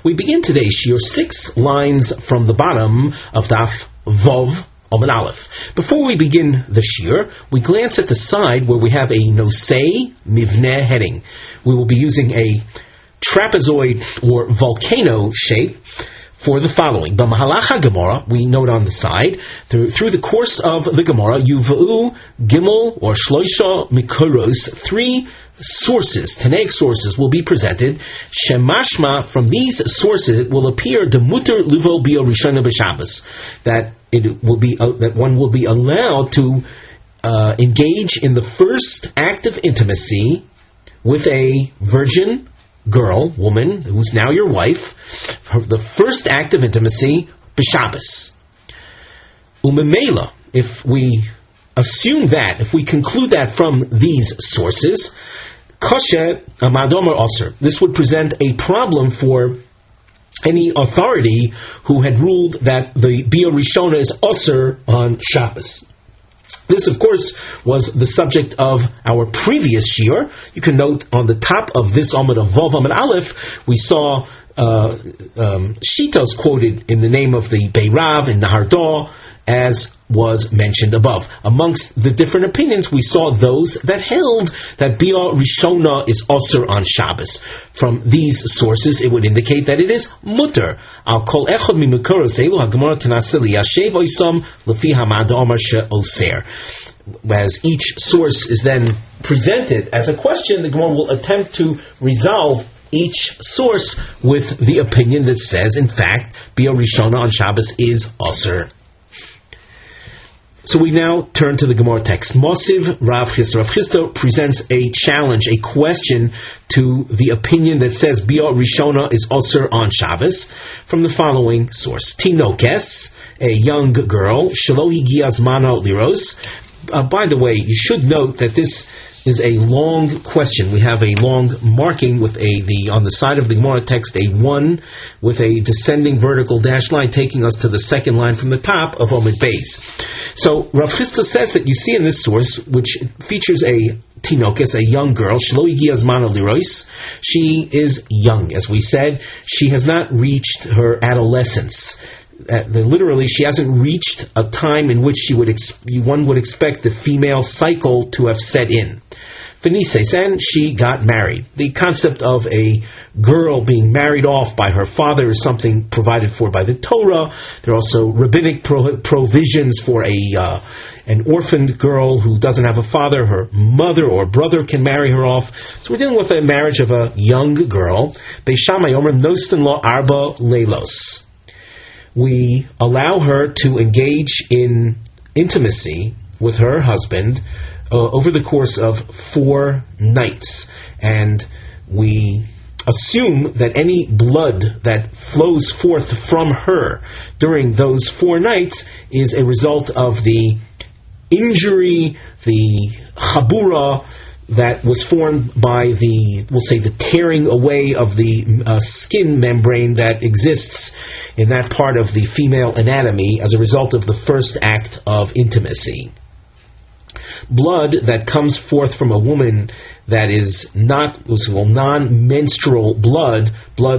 We begin today's shiur 6 lines from the bottom of Daf Vav Amud Aleph. Before we begin the shiur, we glance at the side where we have a nosei mivneh heading. We will be using a trapezoid or volcano shape for the following. B'mahalach ha-Gemara, we note on the side, through the course of the Gemara, Yuv'u Gimel or Shloisha Mikoros, 3 sources, Tanaic sources, will be presented. Shemashma, from these sources, it will appear the muter livo bio rishona b'Shabbos, that it will be that one will be allowed to engage in the first act of intimacy with a virgin girl, woman, who's now your wife, the first act of intimacy, b'Shabbos. Umemela, if we assume that, if we conclude that from these sources, Koshe Amadomer Ozer, this would present a problem for any authority who had ruled that the Bia Rishona is Ozer on Shabbos. This, of course, was the subject of our previous shiur. You can note on the top of this Amud of Vav Amud Aleph, we saw Shitas quoted in the name of the Beirav and Nahardah, as was mentioned above. Amongst the different opinions, we saw those that held that Bia Rishona is Oser on Shabbos. From these sources, it would indicate that it is mutter. Al kol echad mimikoros elu haGemara tenasili yashev oisam lefi hamad omar she'oser. As each source is then presented as a question, the Gemara will attempt to resolve each source with the opinion that says, in fact, Bia Rishona on Shabbos is Oser. So we now turn to the Gemara text. Mosiv Rav Chisda. Rav Chisda presents a challenge, a question to the opinion that says Bia Rishona is Oser on Shabbos from the following source. Tinokes, a young girl, Shelo higia zmana liros. By the way, you should note that this is a long question. We have a long marking with on the side of the Gemara text, a 1 with a descending vertical dash line taking us to the second line from the top of Omid Beis. So Rav Chisda says that you see in this source, which features a Tinokes, a young girl, Shelo higia zmana liros. She is young, as we said. She has not reached her adolescence. Literally, she hasn't reached a time in which one would expect the female cycle to have set in. Venices, and she got married. The concept of a girl being married off by her father is something provided for by the Torah. There are also rabbinic provisions for an orphaned girl who doesn't have a father. Her mother or brother can marry her off. So we're dealing with a marriage of a young girl. Beis Shammai omer nosten lo arba leilos. We allow her to engage in intimacy with her husband over the course of 4 nights. And we assume that any blood that flows forth from her during those 4 nights is a result of the injury, the chabura, that was formed by the tearing away of the skin membrane that exists in that part of the female anatomy as a result of the first act of intimacy. Blood that comes forth from a woman that is non-menstrual blood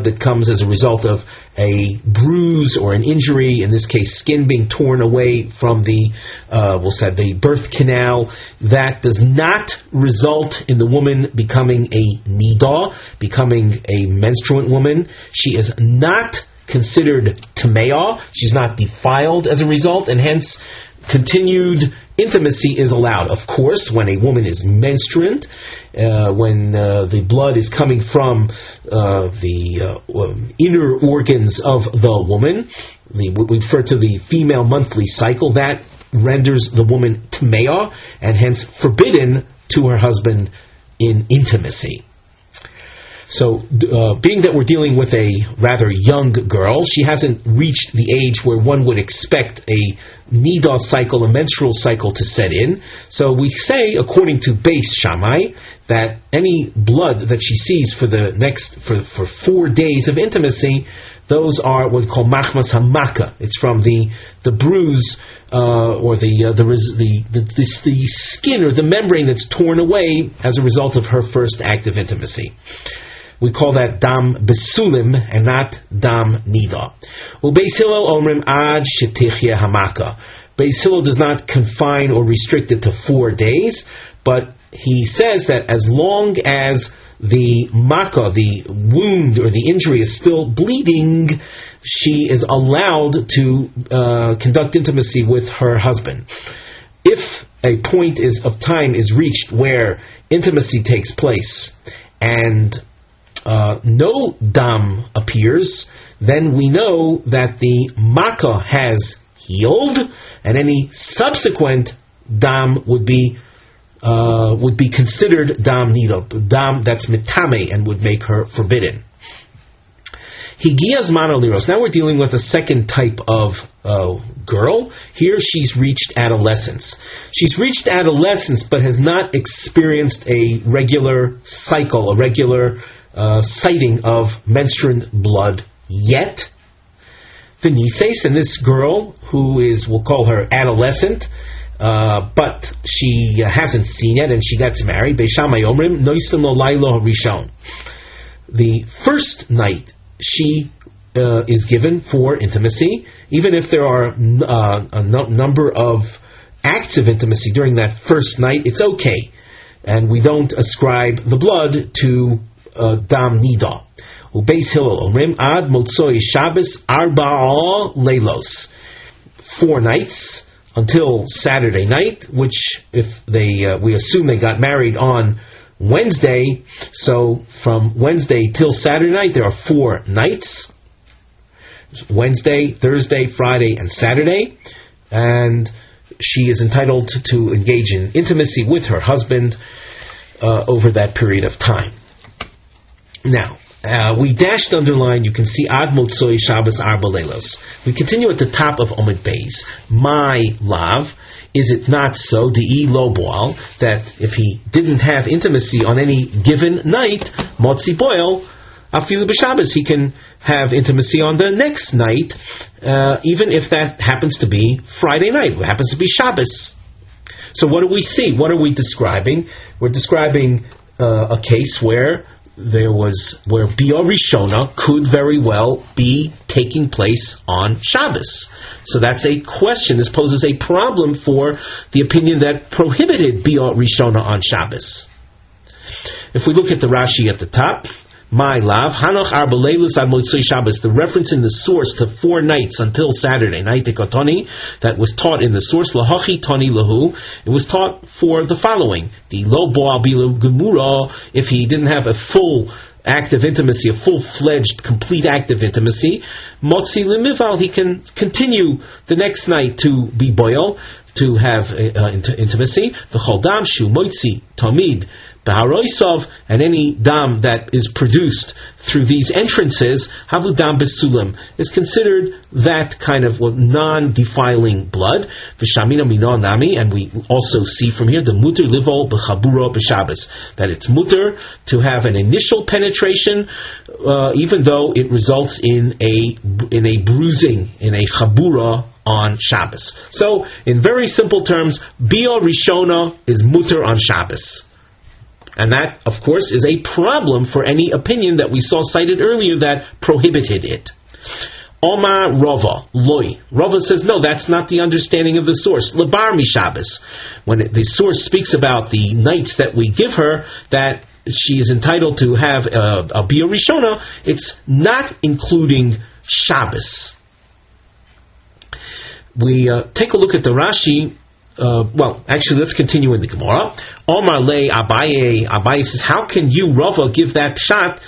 that comes as a result of a bruise or an injury, in this case skin being torn away from the birth canal, that does not result in the woman becoming a nidah, becoming a menstruant woman. She is not considered tameah, she's not defiled as a result, and hence continued intimacy is allowed. Of course, when a woman is menstruant, when the blood is coming from the inner organs of the woman, we refer to the female monthly cycle, that renders the woman tameah and hence forbidden to her husband in intimacy. So, being that we're dealing with a rather young girl, she hasn't reached the age where one would expect a nidah cycle, a menstrual cycle, to set in. So we say, according to Beis Shammai, that any blood that she sees for 4 days of intimacy, those are what we call machmas hamaka. It's from the bruise or the skin or the membrane that's torn away as a result of her first act of intimacy. We call that dam besulim and not dam nida. Ubeis Hillel omrim ad shetichye hamaka. Beis Hillel does not confine or restrict it to 4 days, but he says that as long as the makkah, the wound or the injury, is still bleeding, she is allowed to conduct intimacy with her husband. If a point of time is reached where intimacy takes place and no dam appears, then we know that the makkah has healed, and any subsequent dam would be considered dam nida, dam that's mitame, and would make her forbidden. Higiyaz mano liros. Now we're dealing with a second type of girl. Here she's reached adolescence. She's reached adolescence, but has not experienced a regular cycle, a regular sighting of menstruant blood yet. Venises, and this girl who is, we'll call her adolescent, but she hasn't seen it, and she gets married. Beishamai omrim noisem lo lailo rishon. The first night she is given for intimacy, even if there are a number of acts of intimacy during that first night, it's okay, and we don't ascribe the blood to dam nida. Ubeis Hillel omrim ad motzoi Shabbos arba'a leilos. 4 nights until Saturday night, which if we assume they got married on Wednesday, so from Wednesday till Saturday night there are 4 nights: Wednesday, Thursday, Friday, and Saturday, and she is entitled to engage in intimacy with her husband over that period of time. Now, we dashed underline, you can see Ad Motzoi Shabbos Arba Leilos. We continue at the top of Omid Beis. My lav, is it not so, Di'i Lo Boal, that if he didn't have intimacy on any given night, Motzi Boil, Afilu B'Shabbos, he can have intimacy on the next night, even if that happens to be Friday night, it happens to be Shabbos. So what do we see? What are we describing? We're describing a case where Bia Rishona could very well be taking place on Shabbos. So that's a question. This poses a problem for the opinion that prohibited Bia Rishona on Shabbos. If we look at the Rashi at the top, my lav, Hanoch Arba Leilus ad Motzei Shabbos, the reference in the source to 4 nights until Saturday night, Dekotoni, that was taught in the source, Lahachi Toni Lahu, it was taught for the following: the Lo Boal Bilu Gemura, if he didn't have a full act of intimacy, a full-fledged, complete act of intimacy, Motzi Limival, he can continue the next night to be boil, to have intimacy. The Choldam Shu Moitzi Tamid B'haroisov, and any dam that is produced through these entrances, Havu dam besulim, is considered that kind of non-defiling blood. V'shamina mino nami, and we also see from here the muter livol b'chaburo b'Shabbos, that it's muter to have an initial penetration, even though it results in a bruising, in a chabura on Shabbos. So, in very simple terms, Bia Rishona is muter on Shabbos. And that, of course, is a problem for any opinion that we saw cited earlier that prohibited it. Omar Rava, Loi. Rava says, no, that's not the understanding of the source. Lebar mi Shabbos. When the source speaks about the nights that we give her, that she is entitled to have a Bia Rishona, it's not including Shabbos. We take a look at the Rashi. Actually, let's continue in the Gemara. Omar le Abaye. Abaye says, how can you, Rava, give that pshat,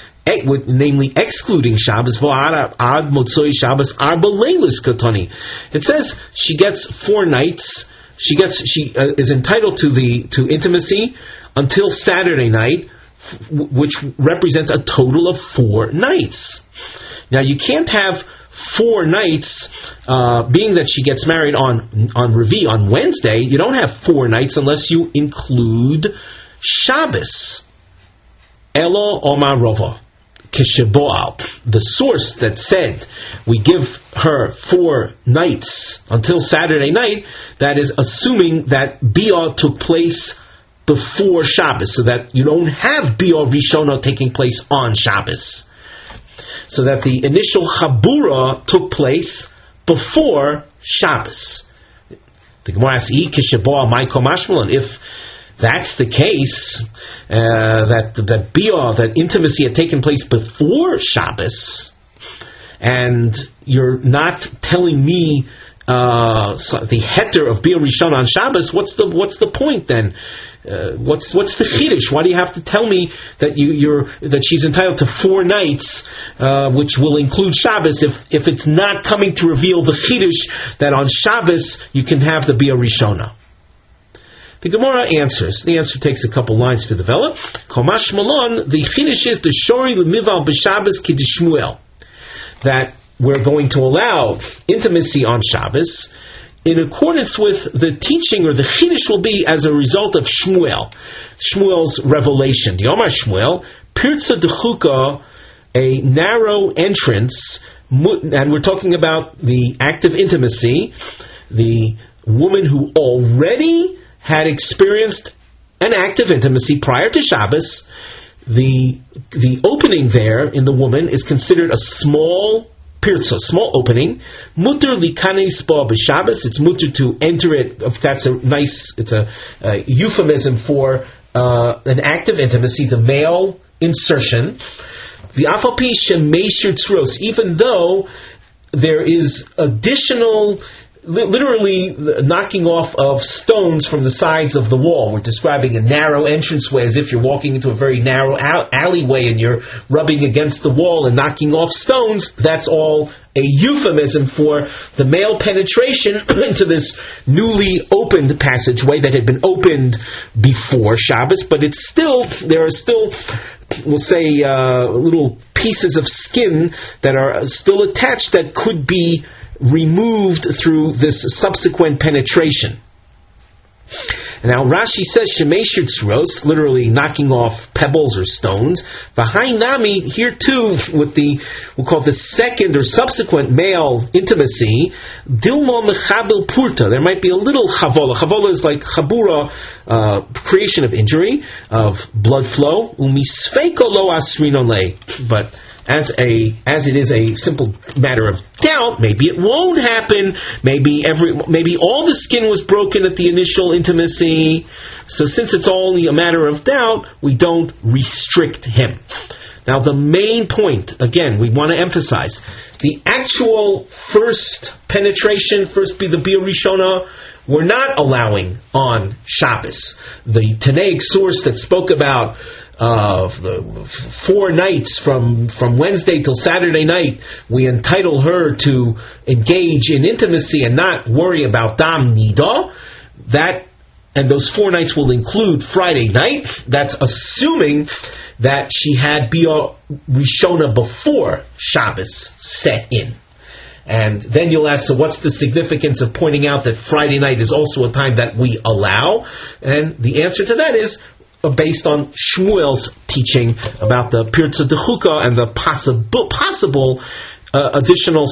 namely excluding Shabbos? Ad Motzoi Shabbos Arba Leilis Katani. It says she gets 4 nights. She is entitled to intimacy until Saturday night, which represents a total of 4 nights. Now, you can't have 4 nights, being that she gets married on Revi, on Wednesday. You don't have 4 nights unless you include Shabbos. Elo Omar Rava Kesheboal, the source that said we give her 4 nights until Saturday night, that is assuming that Bia took place before Shabbos, so that you don't have Biur Rishona taking place on Shabbos. So that the initial Chabura took place before Shabbos. The Gemara asks, if that's the case, that Biur, that intimacy had taken place before Shabbos, and you're not telling me the heter of Biur Rishon on Shabbos, what's the point then? What's the chiddush? Why do you have to tell me that that she's entitled to 4 nights, which will include Shabbos, if it's not coming to reveal the chiddush that on Shabbos you can have the Biur Rishona? The Gemara answers. The answer takes a couple lines to develop. Komash Malon, the chiddush is the shori l'mival b'Shabbos k'dishmuel, that we're going to allow intimacy on Shabbos in accordance with the teaching, or the chiddush will be as a result of Shmuel's revelation. The Omar Shmuel, Pirza dechuka, a narrow entrance, and we're talking about the act of intimacy, the woman who already had experienced an act of intimacy prior to Shabbos. The opening there in the woman is considered a small pirza, small opening. Mutter likanes ba b'Shabbos. It's mutter to enter it. That's it's a euphemism for an act of intimacy, the male insertion. The afalpi shemeishir tzros, even though there is additional, literally knocking off of stones from the sides of the wall. We're describing a narrow entranceway as if you're walking into a very narrow alleyway and you're rubbing against the wall and knocking off stones. That's all a euphemism for the male penetration into this newly opened passageway that had been opened before Shabbos, but there are still, we'll say, little pieces of skin that are still attached that could be removed through this subsequent penetration. Now Rashi says shemeishir tzros, literally knocking off pebbles or stones. V'hainami, here too, with we'll call it the second or subsequent male intimacy, dilmo mechabel purta, there might be a little chavola. Chavola is like chabura, creation of injury, of blood flow. Umisfeiko lo asrinon le, but as it is a simple matter of doubt, maybe it won't happen. Maybe all the skin was broken at the initial intimacy. So since it's only a matter of doubt, we don't restrict him. Now the main point, again, we want to emphasize, the actual first penetration, the Biur Rishona, we're not allowing on Shabbos. The Tanaic source that spoke about the 4 nights from Wednesday till Saturday night, we entitle her to engage in intimacy and not worry about dam nida. And those 4 nights will include Friday night. That's assuming that she had Biur Rishona before Shabbos set in. And then you'll ask, so what's the significance of pointing out that Friday night is also a time that we allow? And the answer to that is based on Shmuel's teaching about the Pirza Dechuka and the possible additional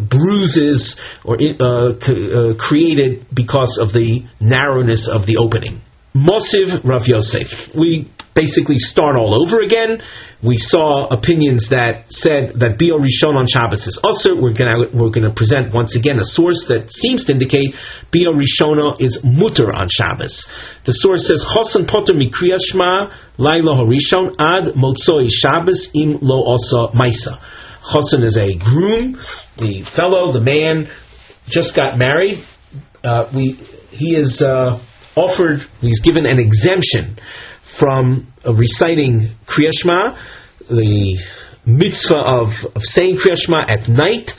bruises or created because of the narrowness of the opening. Mosiv Rav Yosef. We basically start all over again. We saw opinions that said that Biur Rishon on Shabbos is Ozer. We're going to present once again a source that seems to indicate Biur Rishona is mutter on Shabbos. The source says Chosan poter mikriyas shma laila harishon ad motzoi Shabbos im lo osa maisa. Chosan is a groom, the fellow, the man just got married. He is offered. He's given an exemption from reciting Kriyas Shema, the mitzvah of saying Kriyas Shema at night.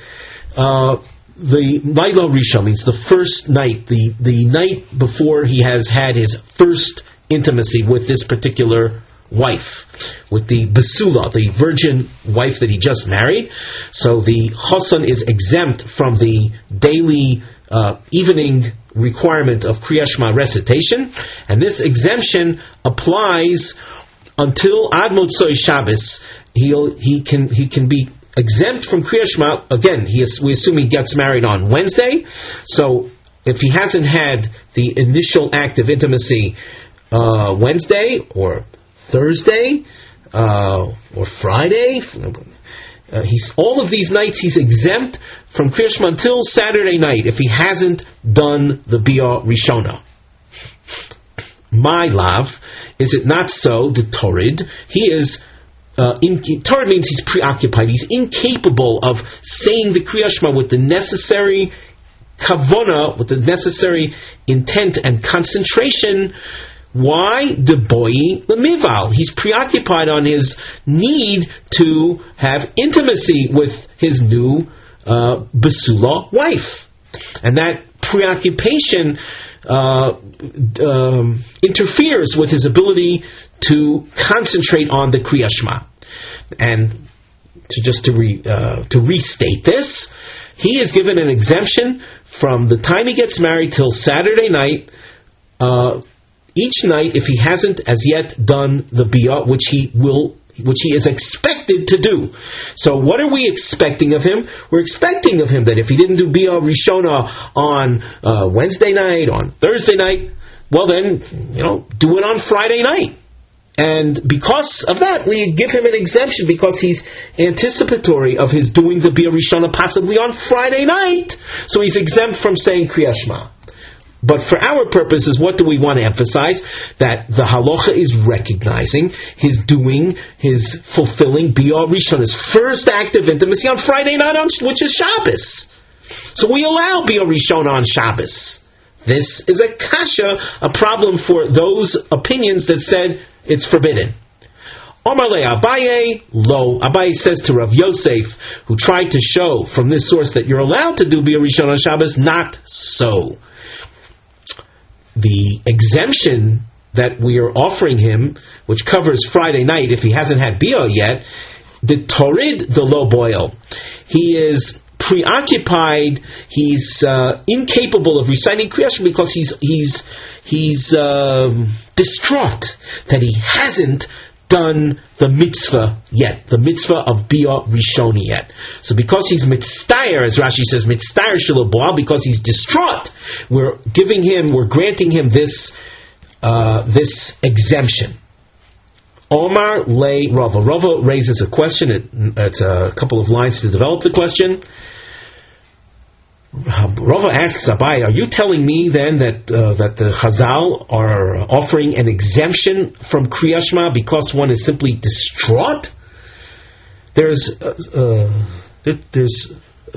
The Laila Rishon means the first night, the night before he has had his first intimacy with this particular wife, with the Basula, the virgin wife that he just married. So the Chosan is exempt from the daily evening requirement of Kriyas Shema recitation, and this exemption applies until Ad Motzoi Shabbos. He can be exempt from Kriyas Shema. Again, we assume he gets married on Wednesday, so if he hasn't had the initial act of intimacy Wednesday or Thursday or Friday, all of these nights he's exempt from Kriya Shema until Saturday night if he hasn't done the Bia Rishona. My love, is it not so? The Torah, he is Torah means he's preoccupied. He's incapable of saying the Kriya Shema with the necessary kavona, with the necessary intent and concentration. Why? The boy lemival. He's preoccupied on his need to have intimacy with his new Basula wife. And that preoccupation interferes with his ability to concentrate on the Kriya Shema. And to restate this, he is given an exemption from the time he gets married till Saturday night, each night if he hasn't as yet done the Bia, which he is expected to do. So what are we expecting of him? We're expecting of him that if he didn't do Bia Rishona on Wednesday night, on Thursday night, well then, do it on Friday night. And because of that, we give him an exemption because he's anticipatory of his doing the Bia Rishona possibly on Friday night. So he's exempt from saying Kriya Shema. But for our purposes, what do we want to emphasize? That the halacha is recognizing his fulfilling Bia Rishon, his first act of intimacy on Friday night, which is Shabbos. So we allow Bia Rishon on Shabbos. This is a kasha, a problem for those opinions that said it's forbidden. Omar le Abaye, lo. Abaye says to Rav Yosef, who tried to show from this source that you're allowed to do Bia Rishon on Shabbos, not so. The exemption that we are offering him, which covers Friday night if he hasn't had Bia yet, the Torid, the low boil. He is preoccupied, he's incapable of reciting Kriya Shema because he's distraught that he hasn't done the mitzvah yet, the mitzvah of Bia Rishoni yet. So because he's mitztayer, as Rashi says, mitztayer shelo boal, because he's distraught, we're granting him this exemption. Omar le Rava. Rava raises a question. It's a couple of lines to develop the question. Rava asks Abai, are you telling me then that the Chazal are offering an exemption from Kriya Shema because one is simply distraught?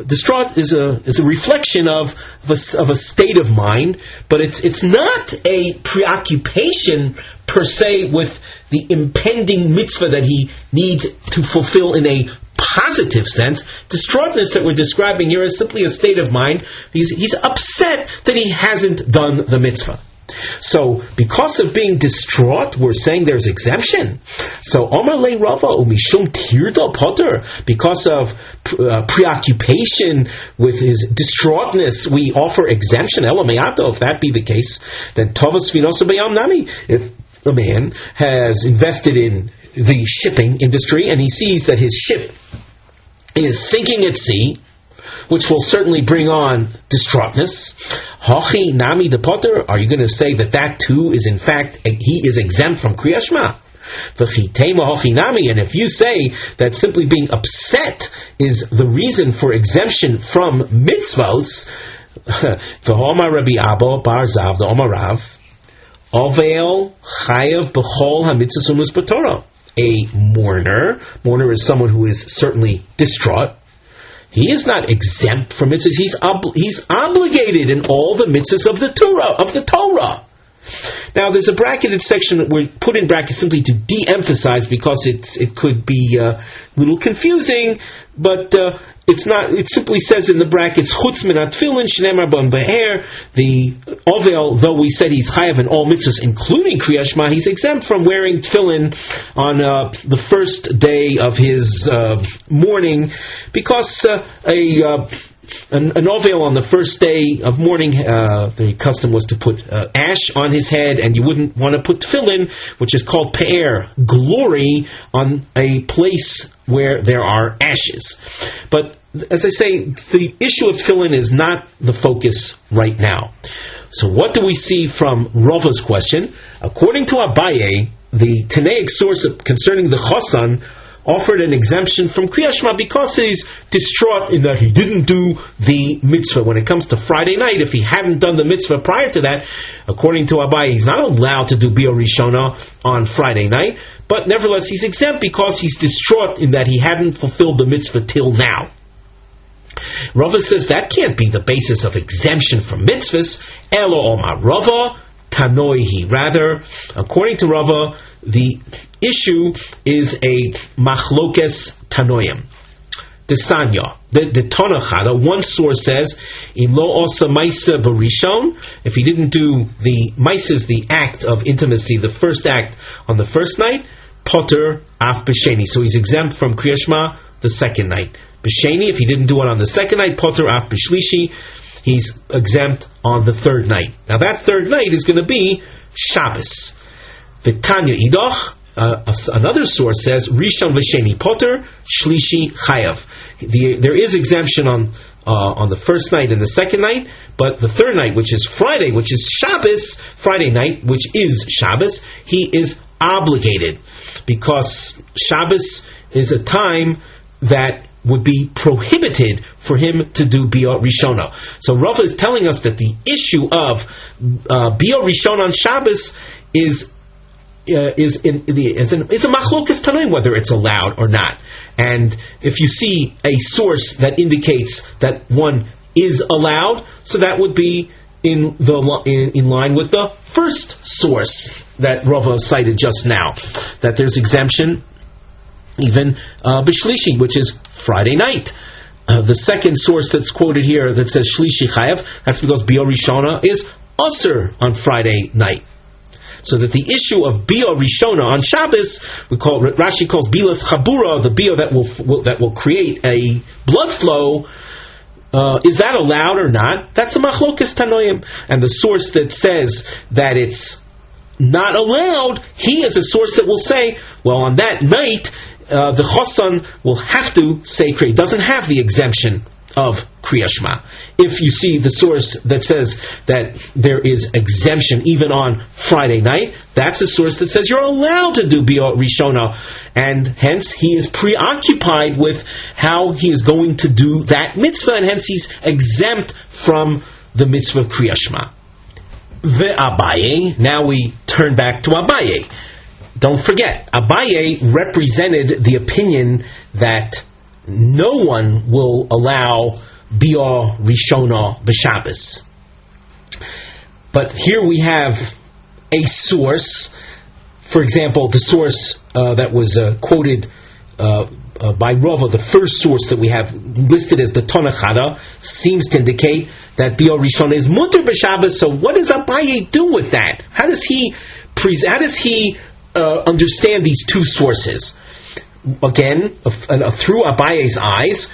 Distraught is a reflection of a state of mind, but it's not a preoccupation per se with the impending mitzvah that he needs to fulfill in a positive sense. Distraughtness that we're describing here is simply a state of mind. He's upset that he hasn't done the mitzvah. So, because of being distraught, we're saying there's exemption. So, Omar le Rava umishum tirda potter, because of preoccupation with his distraughtness, we offer exemption. Elameato, if that be the case, then tovas vinosa bayam nami. If a man has invested in the shipping industry and he sees that his ship is sinking at sea, which will certainly bring on distraughtness. Hachi nami de potter. Are you going to say that too is in fact he is exempt from Kriya Shema? And if you say that simply being upset is the reason for exemption from mitzvos, the Omar Rabbi Abba Bar Zav, the Omar Rav, Ovel chayav b'chol hamitzvos u'mus b'torah. A mourner is someone who is certainly distraught. He is not exempt from mitzvahs. He's obligated in all the mitzvahs of the Torah. Now, there's a bracketed section that we put in brackets simply to de-emphasize because it could be a little confusing, but it's not. It simply says in the brackets, "Chutz min atfilin shneimar bon be'er." The Ovel, though we said he's chayav in all mitzvahs, including Kriya Shema, he's exempt from wearing tefillin on the first day of his mourning, because an ovel on the first day of mourning, the custom was to put ash on his head, and you wouldn't want to put tefillin, which is called pe'er, glory, on a place where there are ashes. But as I say, the issue of tefillin is not the focus right now. So what do we see from Rava's question? According to Abaye, the Tanaic source concerning the Chosan offered an exemption from Kriya Shema because he's distraught in that he didn't do the mitzvah. When it comes to Friday night, if he hadn't done the mitzvah prior to that, according to Abaye, he's not allowed to do Biur Rishona on Friday night, but nevertheless he's exempt because he's distraught in that he hadn't fulfilled the mitzvah till now. Rava says that can't be the basis of exemption from mitzvahs. Elo Omar Rava Tanoihi. Rather, according to Rava, the issue is a machlokes tanoim. The Sanya, the Tonachada, one source says, in lo osa maisa barishon, if he didn't do the maisa, the act of intimacy, the first act on the first night, potter af b'sheni. So he's exempt from Kriya Shema the second night. B'sheni, if he didn't do it on the second night, potter af b'shlishi, he's exempt on the third night. Now that third night is going to be Shabbos. V'tanya idoch, another source says, Rishon v'sheni potter, shlishi chayav. There is exemption on the first night and the second night, but the third night, which is Friday, which is Shabbos, Friday night, which is Shabbos, he is obligated, because Shabbos is a time that would be prohibited for him to do Biur Rishona. So Rava is telling us that the issue of Biur Rishona on Shabbos is a machlokas tanoim whether it's allowed or not. And if you see a source that indicates that one is allowed, so that would be in line with the first source that Rava cited just now, that there's exemption even b'shlishi, which is Friday night. The second source that's quoted here that says shlishi chayav, that's because Biur Rishona is Ozer on Friday night. So that the issue of Biur Rishona on Shabbos, Rashi calls bilas chabura, the biur that will create a blood flow. Is that allowed or not? That's a machlokas tanoim. And the source that says that it's not allowed, he is a source that will say, well, on that night, the chosan will have to say Kriya. He doesn't have the exemption of Kriya Shema. If you see the source that says that there is exemption even on Friday night, that's a source that says you're allowed to do Biur Rishona, and hence he is preoccupied with how he is going to do that mitzvah, and hence he's exempt from the mitzvah of Kriya Shema. Abaye, now we turn back to Abaye. Don't forget, Abaye represented the opinion that no one will allow Biur Rishona b'Shabbos. But here we have a source, for example, the source that was quoted by Rava, the first source that we have listed as the Tonachada, seems to indicate that Biur Rishona is mutter b'Shabbos. So what does Abaye do with that? How does he understand these two sources? Again, through Abaye's eyes,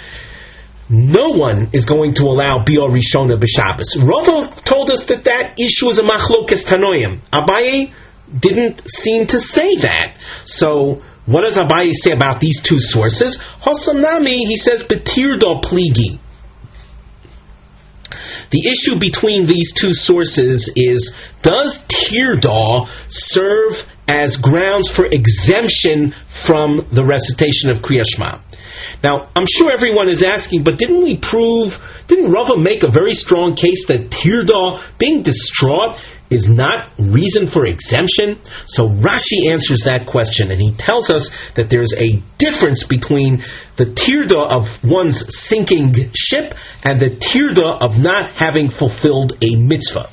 no one is going to allow Biur Rishona b'Shabbos. Rava told us that issue is a machlokas tanoim. Abaye didn't seem to say that. So, what does Abaye say about these two sources? Hosamnami, he says, betirdo pligi. The issue between these two sources is, does tirda serve as grounds for exemption from the recitation of Kriya Shema? Now, I'm sure everyone is asking, but didn't Rava make a very strong case that tirda, being distraught, is not reason for exemption? So Rashi answers that question, and he tells us that there's a difference between the tirda of one's sinking ship and the tirda of not having fulfilled a mitzvah.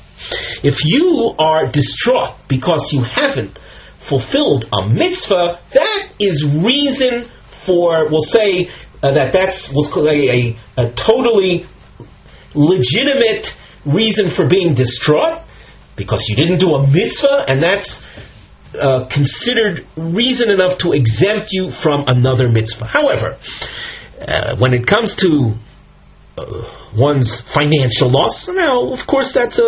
If you are distraught because you haven't fulfilled a mitzvah, that is reason for, we'll say, that's a totally legitimate reason for being distraught, because you didn't do a mitzvah, and that's considered reason enough to exempt you from another mitzvah. However, when it comes to one's financial loss. Now, of course, it's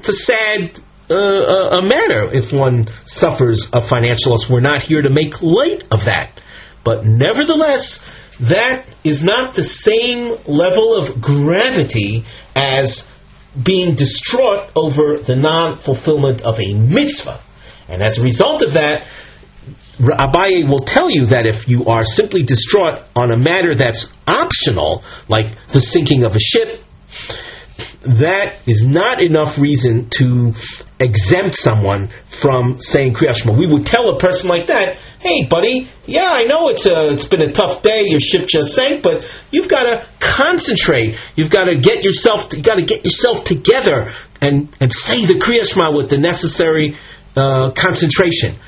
a sad a matter if one suffers a financial loss. We're not here to make light of that. But nevertheless, that is not the same level of gravity as being distraught over the non-fulfillment of a mitzvah. And as a result of that, Abaye will tell you that if you are simply distraught on a matter that's optional, like the sinking of a ship, that is not enough reason to exempt someone from saying Kriyat Shema. We would tell a person like that, hey buddy, yeah, I know it's been a tough day, your ship just sank, but you've got to concentrate. You've got to get yourself together and say the Kriyat Shema with the necessary concentration.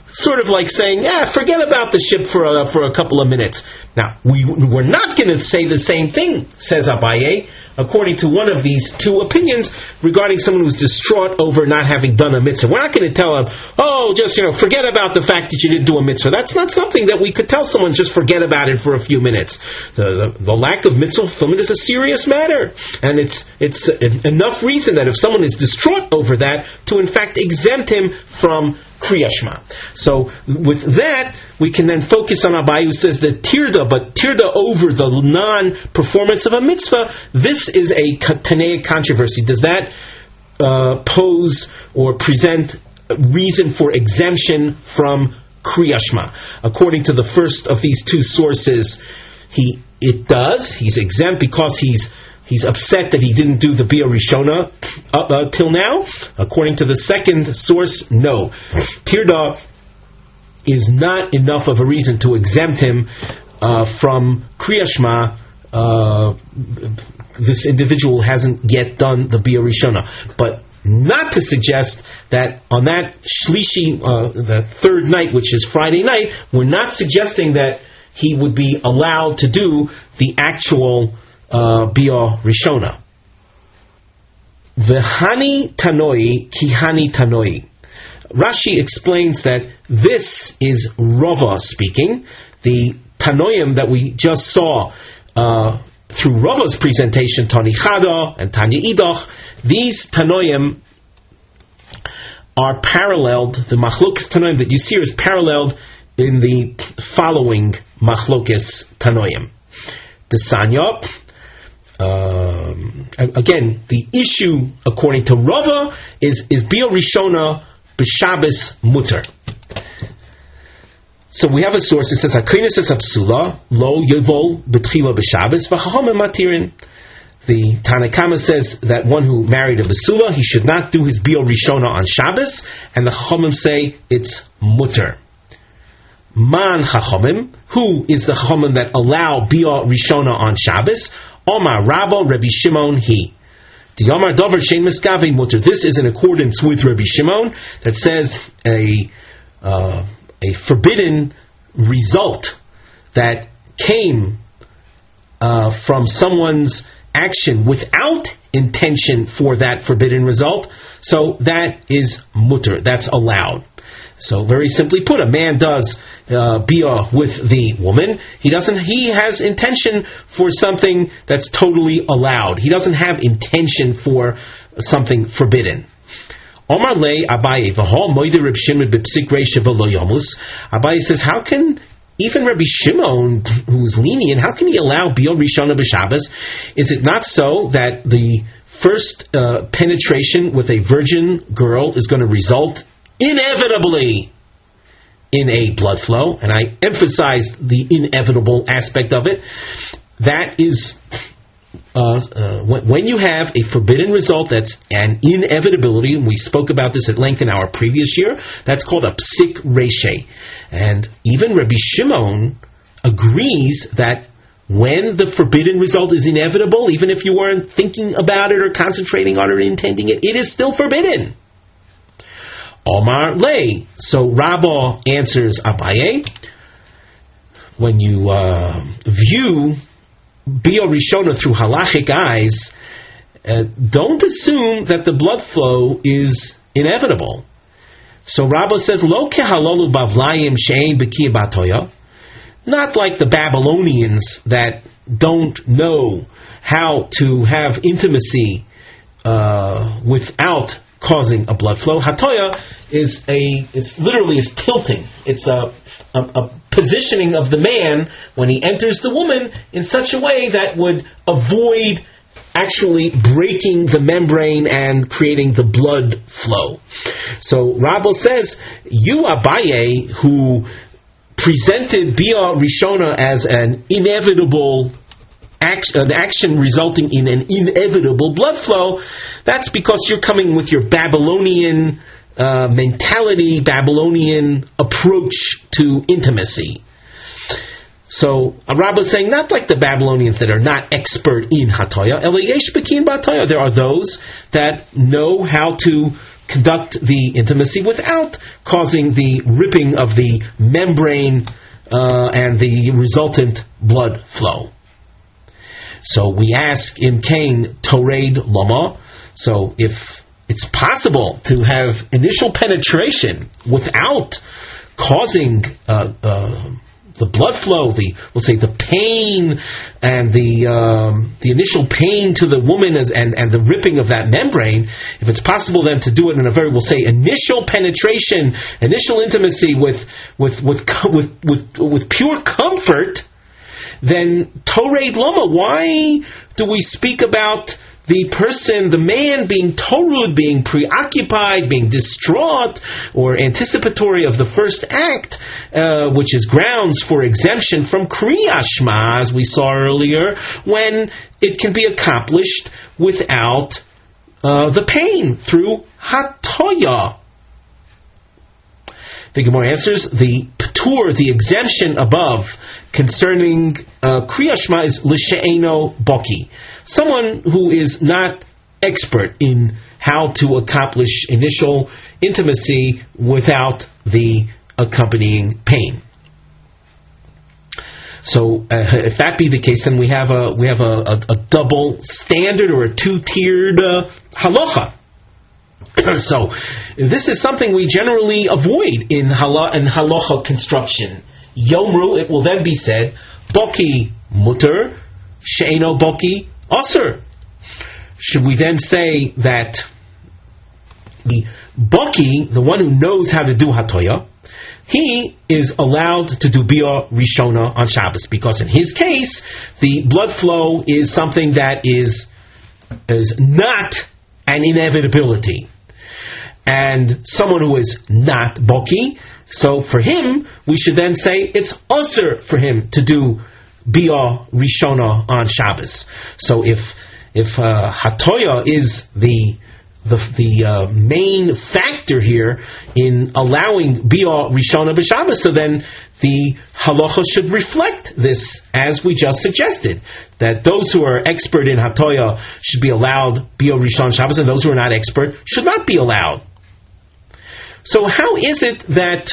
Sort of like saying, forget about the ship for a couple of minutes. Now, we're not going to say the same thing, says Abaye, according to one of these two opinions regarding someone who's distraught over not having done a mitzvah. We're not going to tell him, just forget about the fact that you didn't do a mitzvah. That's not something that we could tell someone, just forget about it for a few minutes. The lack of mitzvah fulfillment is a serious matter, and it's enough reason that if someone is distraught over that, to in fact exempt him from Kriyat Shema. So with that, we can then focus on Abaye, who says that tirda over the non-performance of a mitzvah, this is a Tanaic controversy. Does that pose or present reason for exemption from Kriyat Shema? According to the first of these two sources, it does. He's exempt because he's upset that he didn't do the Bia Rishona till now. According to the second source, no. Tirda is not enough of a reason to exempt him from Kriyat Shema. This individual hasn't yet done the Bia Rishona. But not to suggest that on that Shlishi, the third night, which is Friday night, we're not suggesting that he would be allowed to do the actual Bia Rishona. V'hani tanoi kihani tanoi. Rashi explains that this is Rava speaking. The Tanoim that we just saw through Rava's presentation, Tani Chada and Tanya Idach, these Tanoim are paralleled. The Machlokes Tanoim that you see is paralleled in the following Machlokes Tanoim. The Sanya. Again, the issue according to Rava is Bia Rishona b'Shabbos muter. So we have a source that says Hakrinis es Apsula lo yevol b'tchila b'Shabbos v'chachamim matirin. The Tanakama says that one who married a Basula, he should not do his Bia Rishona on Shabbos, and the Chachamim say it's muter. Man Chachamim, who is the Chachamim that allow Bia Rishona on Shabbos? Omar Rabba Rabbi Shimon he. The Omar Dover Shein Miskave Mutter. This is in accordance with Rabbi Shimon that says a forbidden result that came from someone's action without intention for that forbidden result. So that is mutter. That's allowed. So very simply put, a man does bia with the woman. He has intention for something that's totally allowed. He doesn't have intention for something forbidden. Omar le Abaye v'ho moide Reb Shimon b'psik reisha v'lo yomus. Abaye says, how can even Rabbi Shimon, who's lenient, how can he allow bia rishona b'Shabbos? Is it not so that the first penetration with a virgin girl is going to result inevitably in a blood flow? And I emphasized the inevitable aspect of it. That is, when you have a forbidden result that's an inevitability, and we spoke about this at length in our previous year, that's called a psik reshe. And even Rabbi Shimon agrees that when the forbidden result is inevitable, even if you weren't thinking about it or concentrating on it or intending it, it is still forbidden. Omar lay. So Rabbah answers Abaye, when you view Bia Rishona through halachic eyes, don't assume that the blood flow is inevitable. So Rabbah says, Lo kehalolu bavlayim she'ein b'ki batoya. Not like the Babylonians that don't know how to have intimacy without causing a blood flow. Hatoya is literally tilting. It's a positioning of the man when he enters the woman in such a way that would avoid actually breaking the membrane and creating the blood flow. So Rabbo says, you Abaye, who presented Bia Rishona as an inevitable an action resulting in an inevitable blood flow, that's because you're coming with your Babylonian mentality, Babylonian approach to intimacy. So Rabba is saying, not like the Babylonians that are not expert in Hatoya, Eliyesh Bekin Batoya. There are those that know how to conduct the intimacy without causing the ripping of the membrane and the resultant blood flow. So we ask in Cain, Tored Lama, so if it's possible to have initial penetration without causing the blood flow, we'll say the pain and the initial pain to the woman and the ripping of that membrane, if it's possible then to do it in a very, we'll say, initial penetration, initial intimacy with pure comfort, then Tored Lama, why do we speak about the person, the man being torud, being preoccupied, being distraught, or anticipatory of the first act, which is grounds for exemption from Kriya Shema, as we saw earlier, when it can be accomplished without the pain, through Hatoya? The Gemara answers, the P'tur, the exemption above, concerning Kriya Shema is L'she'eno Boki. Someone who is not expert in how to accomplish initial intimacy without the accompanying pain. So, if that be the case, then we have a double standard, or a two-tiered halacha. So, this is something we generally avoid in halacha construction. Yomru, it will then be said, Boki mutter, she'eno boki Ozer. Should we then say that the Boki, the one who knows how to do Hatoya, he is allowed to do Bia Rishona on Shabbos, because in his case, the blood flow is something that is not an inevitability. And someone who is not Boki, so for him, we should then say it's Ozer for him to do Bia Rishona on Shabbos. So if Hatoya is the main factor here in allowing Bia Rishona b'Shabbos, so then the halacha should reflect this, as we just suggested, that those who are expert in Hatoya should be allowed Bia Rishon Shabbos, and those who are not expert should not be allowed. So how is it that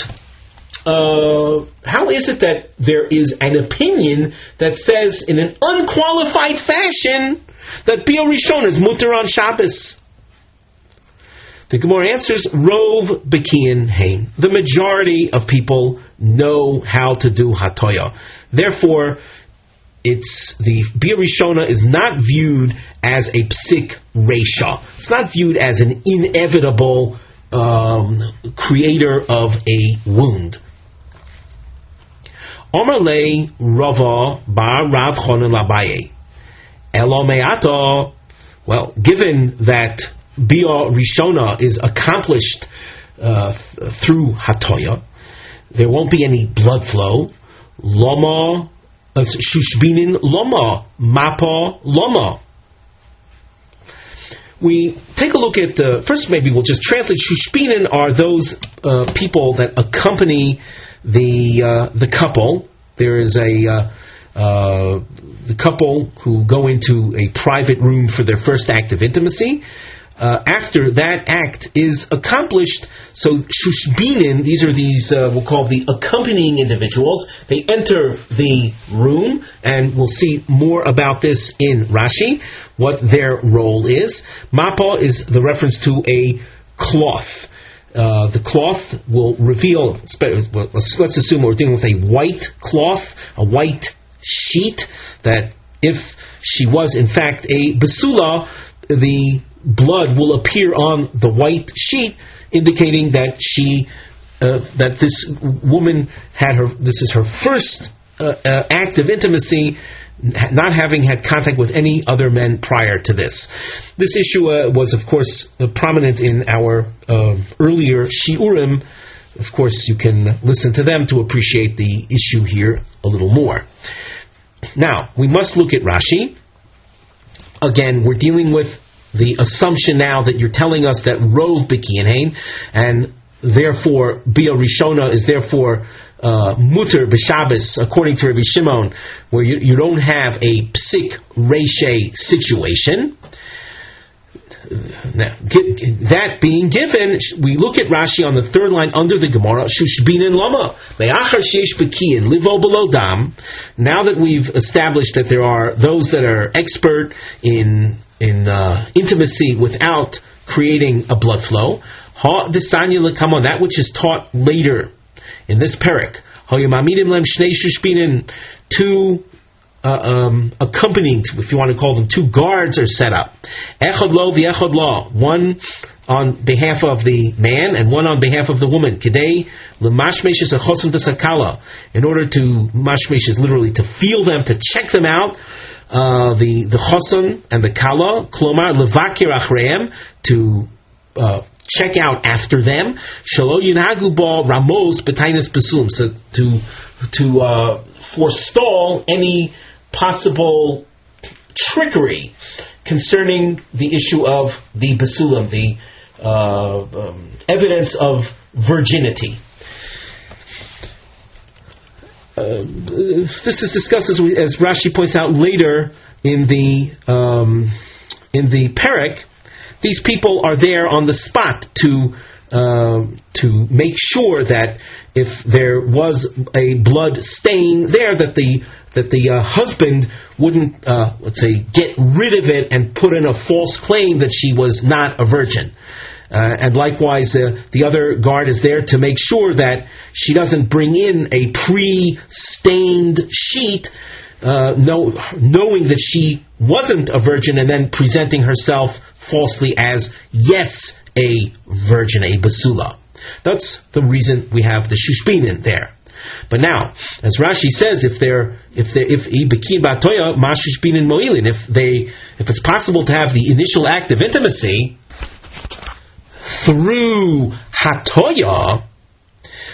there is an opinion that says in an unqualified fashion that Bia Rishon is mutter on Shabbos? The Gemara answers, Rov Bekian Hain. The majority of people know how to do Hatoya. Therefore, the Bia Rishona is not viewed as a psik reisha. It's not viewed as an inevitable creator of a wound. Omar le Rava bar Rav Chonon Labaye. Elo me'ato. Well, given that Bia Rishona is accomplished through Hatoya, there won't be any blood flow. Loma Shushbinin Loma Mapa Loma. We take a look at first. Maybe we'll just translate. Shushbinin are those people that accompany the couple. There is the couple who go into a private room for their first act of intimacy. After that act is accomplished, so Shushbinin, these are we'll call the accompanying individuals. They enter the room, and we'll see more about this in Rashi, what their role is. Mapa is the reference to a cloth. The cloth will reveal, let's assume we're dealing with a white cloth, a white sheet that if she was in fact a basula, the blood will appear on the white sheet, indicating that that this woman this is her first act of intimacy, not having had contact with any other men prior to this. This issue was, of course, prominent in our earlier shiurim. Of course, you can listen to them to appreciate the issue here a little more. Now, we must look at Rashi. Again, we're dealing with the assumption now that you're telling us that Rov B'Kiyanein, and therefore Bia Rishona is therefore Mutter B'Shabbos, according to Rabbi Shimon, where you don't have a Psik Reshe situation. Now, that being given, we look at Rashi on the third line under the Gemara, Shushbinin Lama, Le'achar Sheish B'Kiyin, Livo Below Dam. Now that we've established that there are those that are expert in intimacy without creating a blood flow, Ha Desanya L'Kamon, that which is taught later in this parak, Hayamamidim Lem Shnei Shushbinin, two accompanying, if you want to call them, two guards are set up. Echad lo v'echad lo, one on behalf of the man and one on behalf of the woman. Kedei l'mashmesh is a chosim b'sakala, in order to, mashmesh is literally to feel them, to check them out, the chosim and the kala, klomar levakir achreim, to check out after them. Shalo yinagu ba ramos b'tainis besulum, so to forestall any possible trickery concerning the issue of the basulam, the evidence of virginity. This is discussed as Rashi points out later in the parak. These people are there on the spot to make sure that if there was a blood stain there, that the husband wouldn't, let's say, get rid of it and put in a false claim that she was not a virgin. And likewise, the other guard is there to make sure that she doesn't bring in a pre-stained sheet, knowing that she wasn't a virgin, and then presenting herself falsely as, yes, a virgin, a basula. That's the reason we have the shushbinin there. But now, as Rashi says, if it's possible to have the initial act of intimacy through hatoya,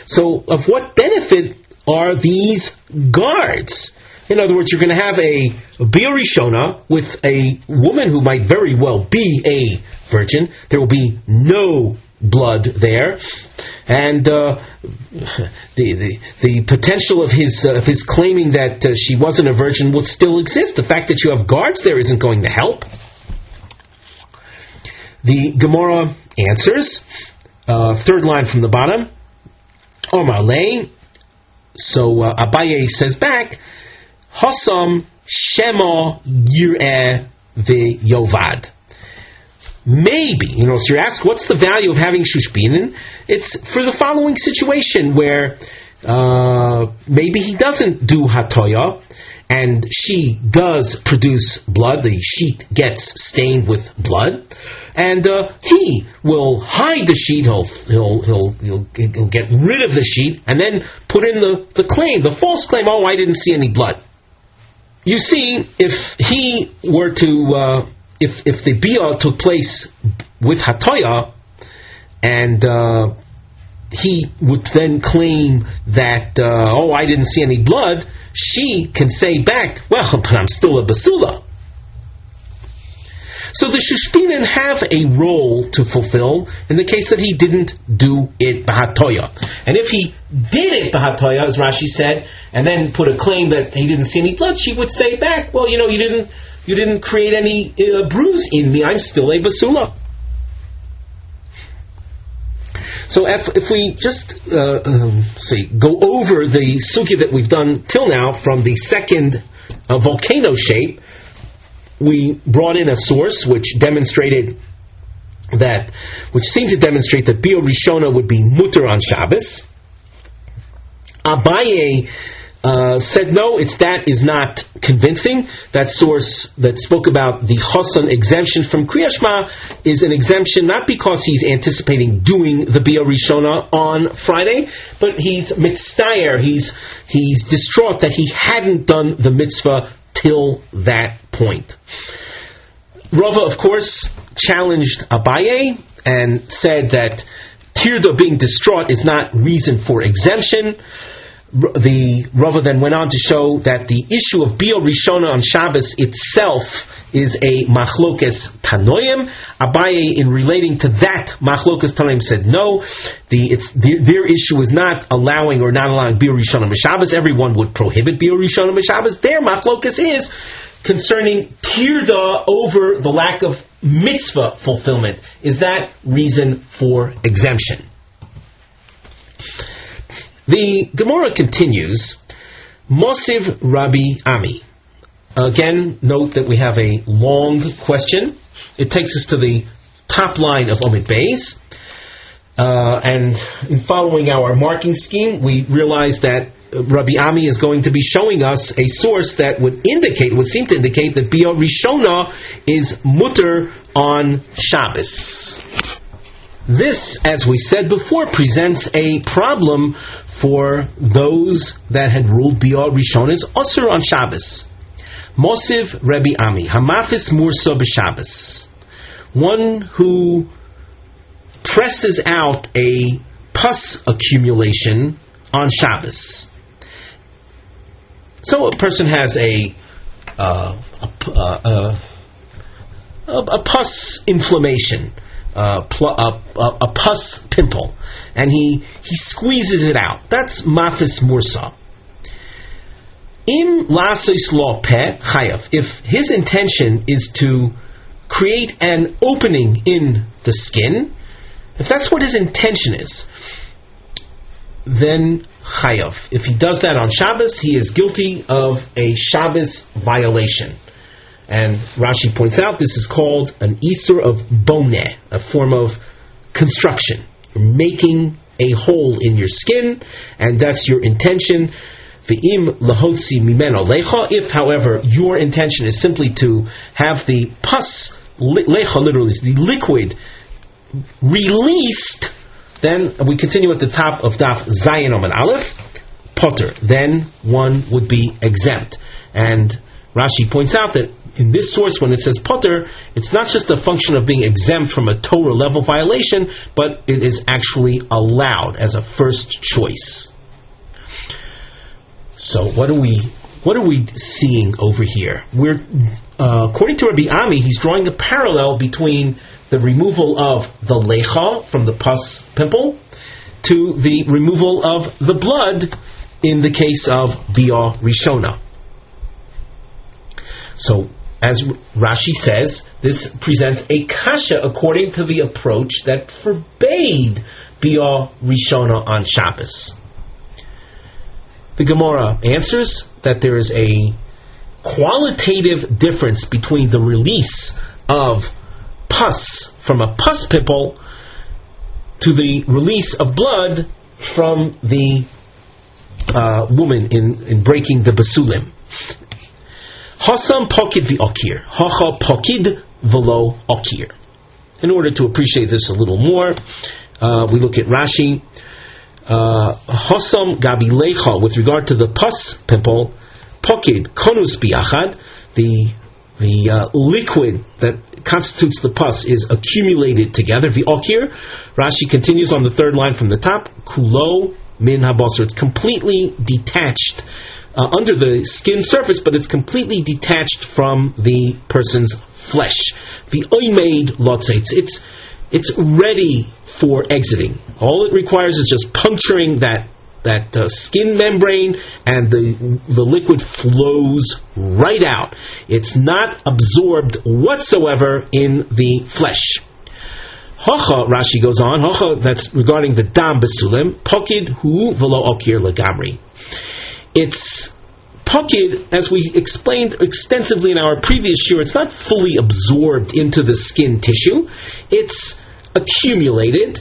so of what benefit are these guards? In other words, you're going to have a Bia Rishona with a woman who might very well be a virgin. There will be no blood there, and the potential of his claiming that she wasn't a virgin will still exist. The fact that you have guards there isn't going to help. The Gemara answers, third line from the bottom, Omar Lane. So Abaye says back, Hasam Shema Yireh V'Yovad. Maybe, so you ask, what's the value of having shushbinin? It's for the following situation where maybe he doesn't do hatoya, and she does produce blood, the sheet gets stained with blood, and he will hide the sheet, he'll get rid of the sheet, and then put in the claim, the false claim, oh, I didn't see any blood. You see, if he were to, if the bia took place with hatoya, and he would then claim that, oh, I didn't see any blood, she can say back, well, but I'm still a basula. So the shushbinin have a role to fulfill in the case that he didn't do it b'hatoya. And if he did it b'hatoya, as Rashi said, and then put a claim that he didn't see any blood, she would say back, well, you didn't create any bruise in me, I'm still a basula. So if we just go over the sugya that we've done till now from the second volcano shape, we brought in a source which seemed to demonstrate that Bia Rishona would be mutter on Shabbos. Abaye said no, that is not convincing. That source that spoke about the Chosan exemption from Kriya Shema is an exemption not because he's anticipating doing the Bia Rishona on Friday, but he's mitztayer, he's distraught that he hadn't done the mitzvah till that point. Rava, of course, challenged Abaye and said that Tirda being distraught is not reason for exemption. The Rava then went on to show that the issue of Bia Rishona on Shabbos itself is a machlokes tanoim. Abaye, in relating to that machlokes tanoim, said no. Their issue is not allowing or not allowing Bia Rishona on Shabbos. Everyone would prohibit Bia Rishona on Shabbos. Their machlokes is concerning tirda over the lack of mitzvah fulfillment. Is that reason for exemption? The Gemara continues, Mosiv Rabbi Ami. Again, note that we have a long question. It takes us to the top line of Omid Beis. And in following our marking scheme, we realize that Rabbi Ami is going to be showing us a source that would seem to indicate that Bia Rishona is mutter on Shabbos. This, as we said before, presents a problem for those that had ruled Bia Rishona is Ozer on Shabbos. Mosiv Rabbi Ami, Hamafis Mursa b'Shabbos. One who presses out a pus accumulation on Shabbos. So a person has a pus inflammation, a pus pimple, and he squeezes it out. That's mafis mursa. Im lasos lo peh chayav. If his intention is to create an opening in the skin, if that's what his intention is, then chayav. If he does that on Shabbos, he is guilty of a Shabbos violation. And Rashi points out this is called an isur of boneh, a form of construction. You're making a hole in your skin, and that's your intention. V'im lahotzi mimeno lecha. If, however, your intention is simply to have the pus, lecha literally is the liquid, released, then we continue at the top of Daf Zayin Omen Aleph, potter. Then one would be exempt. And Rashi points out that in this source, when it says potter, it's not just a function of being exempt from a Torah level violation, but it is actually allowed as a first choice. So what are we seeing over here? We're according to Rabbi Ami, he's drawing a parallel between the removal of the lecha from the pus pimple to the removal of the blood in the case of Bia Rishona. So, as Rashi says, this presents a kasha according to the approach that forbade Bia Rishona on Shabbos. The Gemara answers that there is a qualitative difference between the release of pus from a pus pimple to the release of blood from the woman in breaking the basulim. Hasam pokid v'okir, hacha pokid v'lo okir. In order to appreciate this a little more, we look at Rashi. Hasam gabi lecha, with regard to the pus pimple, pokid konus biachad, the liquid that constitutes the pus is accumulated together. V'okir, Rashi continues on the third line from the top, kulo min habasar. It's completely detached under the skin surface, but it's completely detached from the person's flesh. The oimed lotzaitz, it's ready for exiting. All it requires is just puncturing that skin membrane, and the liquid flows right out. It's not absorbed whatsoever in the flesh. Hacha, Rashi goes on, hacha, that's regarding the dam besulim, pokid hu v'lo okir legamri. It's pokid, as we explained extensively in our previous shiur, it's not fully absorbed into the skin tissue. It's accumulated,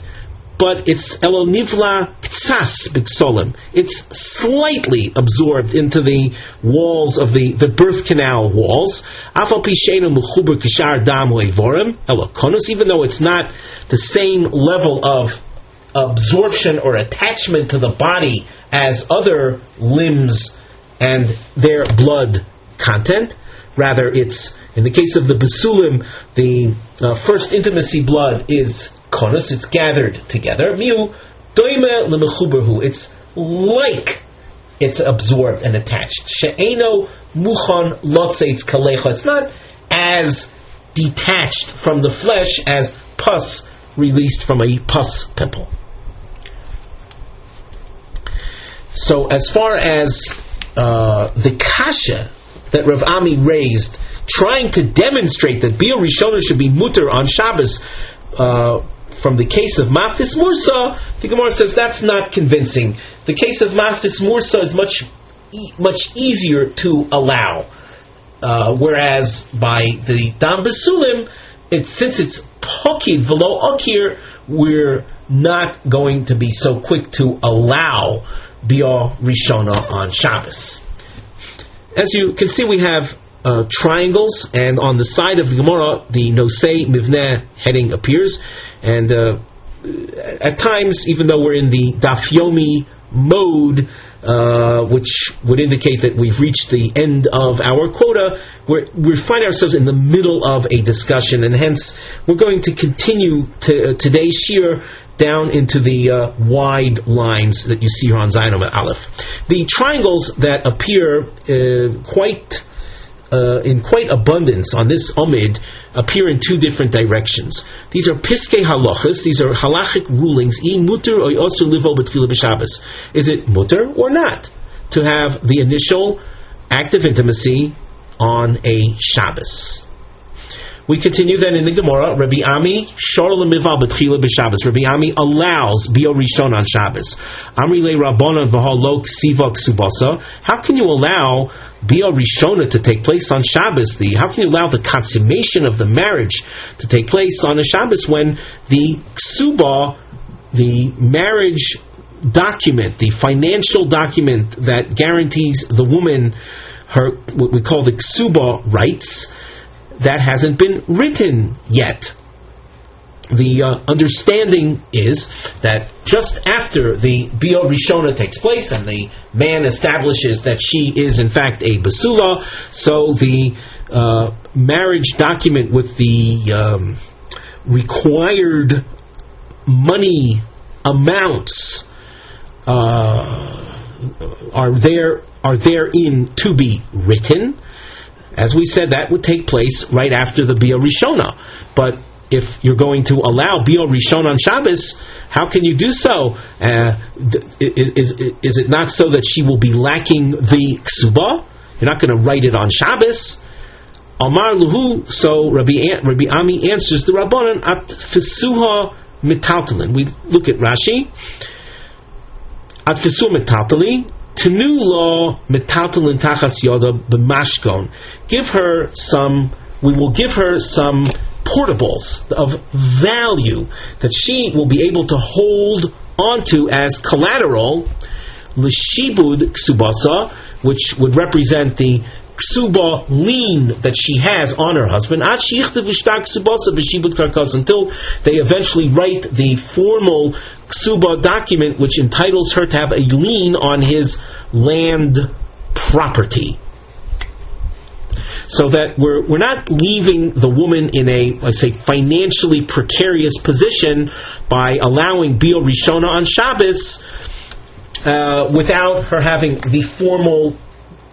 but it's Elo Nivla Ktsas B'Ksolim. It's slightly absorbed into the walls of the birth canal walls. Afal Pi She'eino Mechuber K'Shar Dam U'Eivorim Elo Konus, even though it's not the same level of absorption or attachment to the body as other limbs and their blood content. Rather, it's, in the case of the Basulim, the first intimacy blood is konus, it's gathered together. Miu doime lemechuberhu, it's like it's absorbed and attached. She'eno muchon lotzeitz kalecha, it's not as detached from the flesh as pus released from a pus pimple. So as far as the kasha that Rav Ami raised, trying to demonstrate that Biur Rishona should be mutter on Shabbos from the case of Mafis Mursa, the Gemara says that's not convincing. The case of Mafis Mursa is much easier to allow, whereas by the Dam Basulim, since it's Pokid Velo Akir, we're not going to be so quick to allow Biur Rishona on Shabbos. As you can see, we have triangles, and on the side of the Gemara, the Nosei Mivneh heading appears, and at times, even though we're in the Daf Yomi mode, which would indicate that we've reached the end of our quota, we find ourselves in the middle of a discussion, and hence we're going to continue today's shiur down into the wide lines that you see here on Zayin Amud Aleph. The triangles that appear in quite abundance on this Amid appear in two different directions. These are piskei halachas, these are halachic rulings. Mutter or osur livo b'tefillah b'Shabbos. Is it mutter or not to have the initial act of intimacy on a Shabbos? We continue then in the Gemara. Rabbi Ami shor lemival b'tefillah b'Shabbos. Rabbi Ami allows Biur Rishon on Shabbos. Amri le Rabbanan v'halok siva Kesubos. How can you allow Biur Rishona to take place on Shabbos? How can you allow the consummation of the marriage to take place on a Shabbos when the Kesuba, the marriage document, the financial document that guarantees the woman her, what we call the Kesuba rights, that hasn't been written yet? The understanding is that just after the Biur Rishona takes place and the man establishes that she is in fact a basula, so the marriage document with the required money amounts are therein to be written. As we said, that would take place right after the Biur Rishona. But if you're going to allow Biur Rishon on Shabbos, how can you do so? Is it not so that she will be lacking the Kesuba? You're not going to write it on Shabbos. Amar Luhu, so Rabbi Ami answers the Rabbanan at Fesuha Metaltalin. We look at Rashi. At Fesuha Metaltalin. Tenu lo metaltalin tachas yoda b'mashkon. We will give her some portables of value that she will be able to hold onto as collateral. L'shibud ksubasa, which would represent the ksuba lien that she has on her husband, until they eventually write the formal ksuba document which entitles her to have a lien on his land property. So that we're not leaving the woman in a, let's say, financially precarious position by allowing Biur Rishona on Shabbos without her having the formal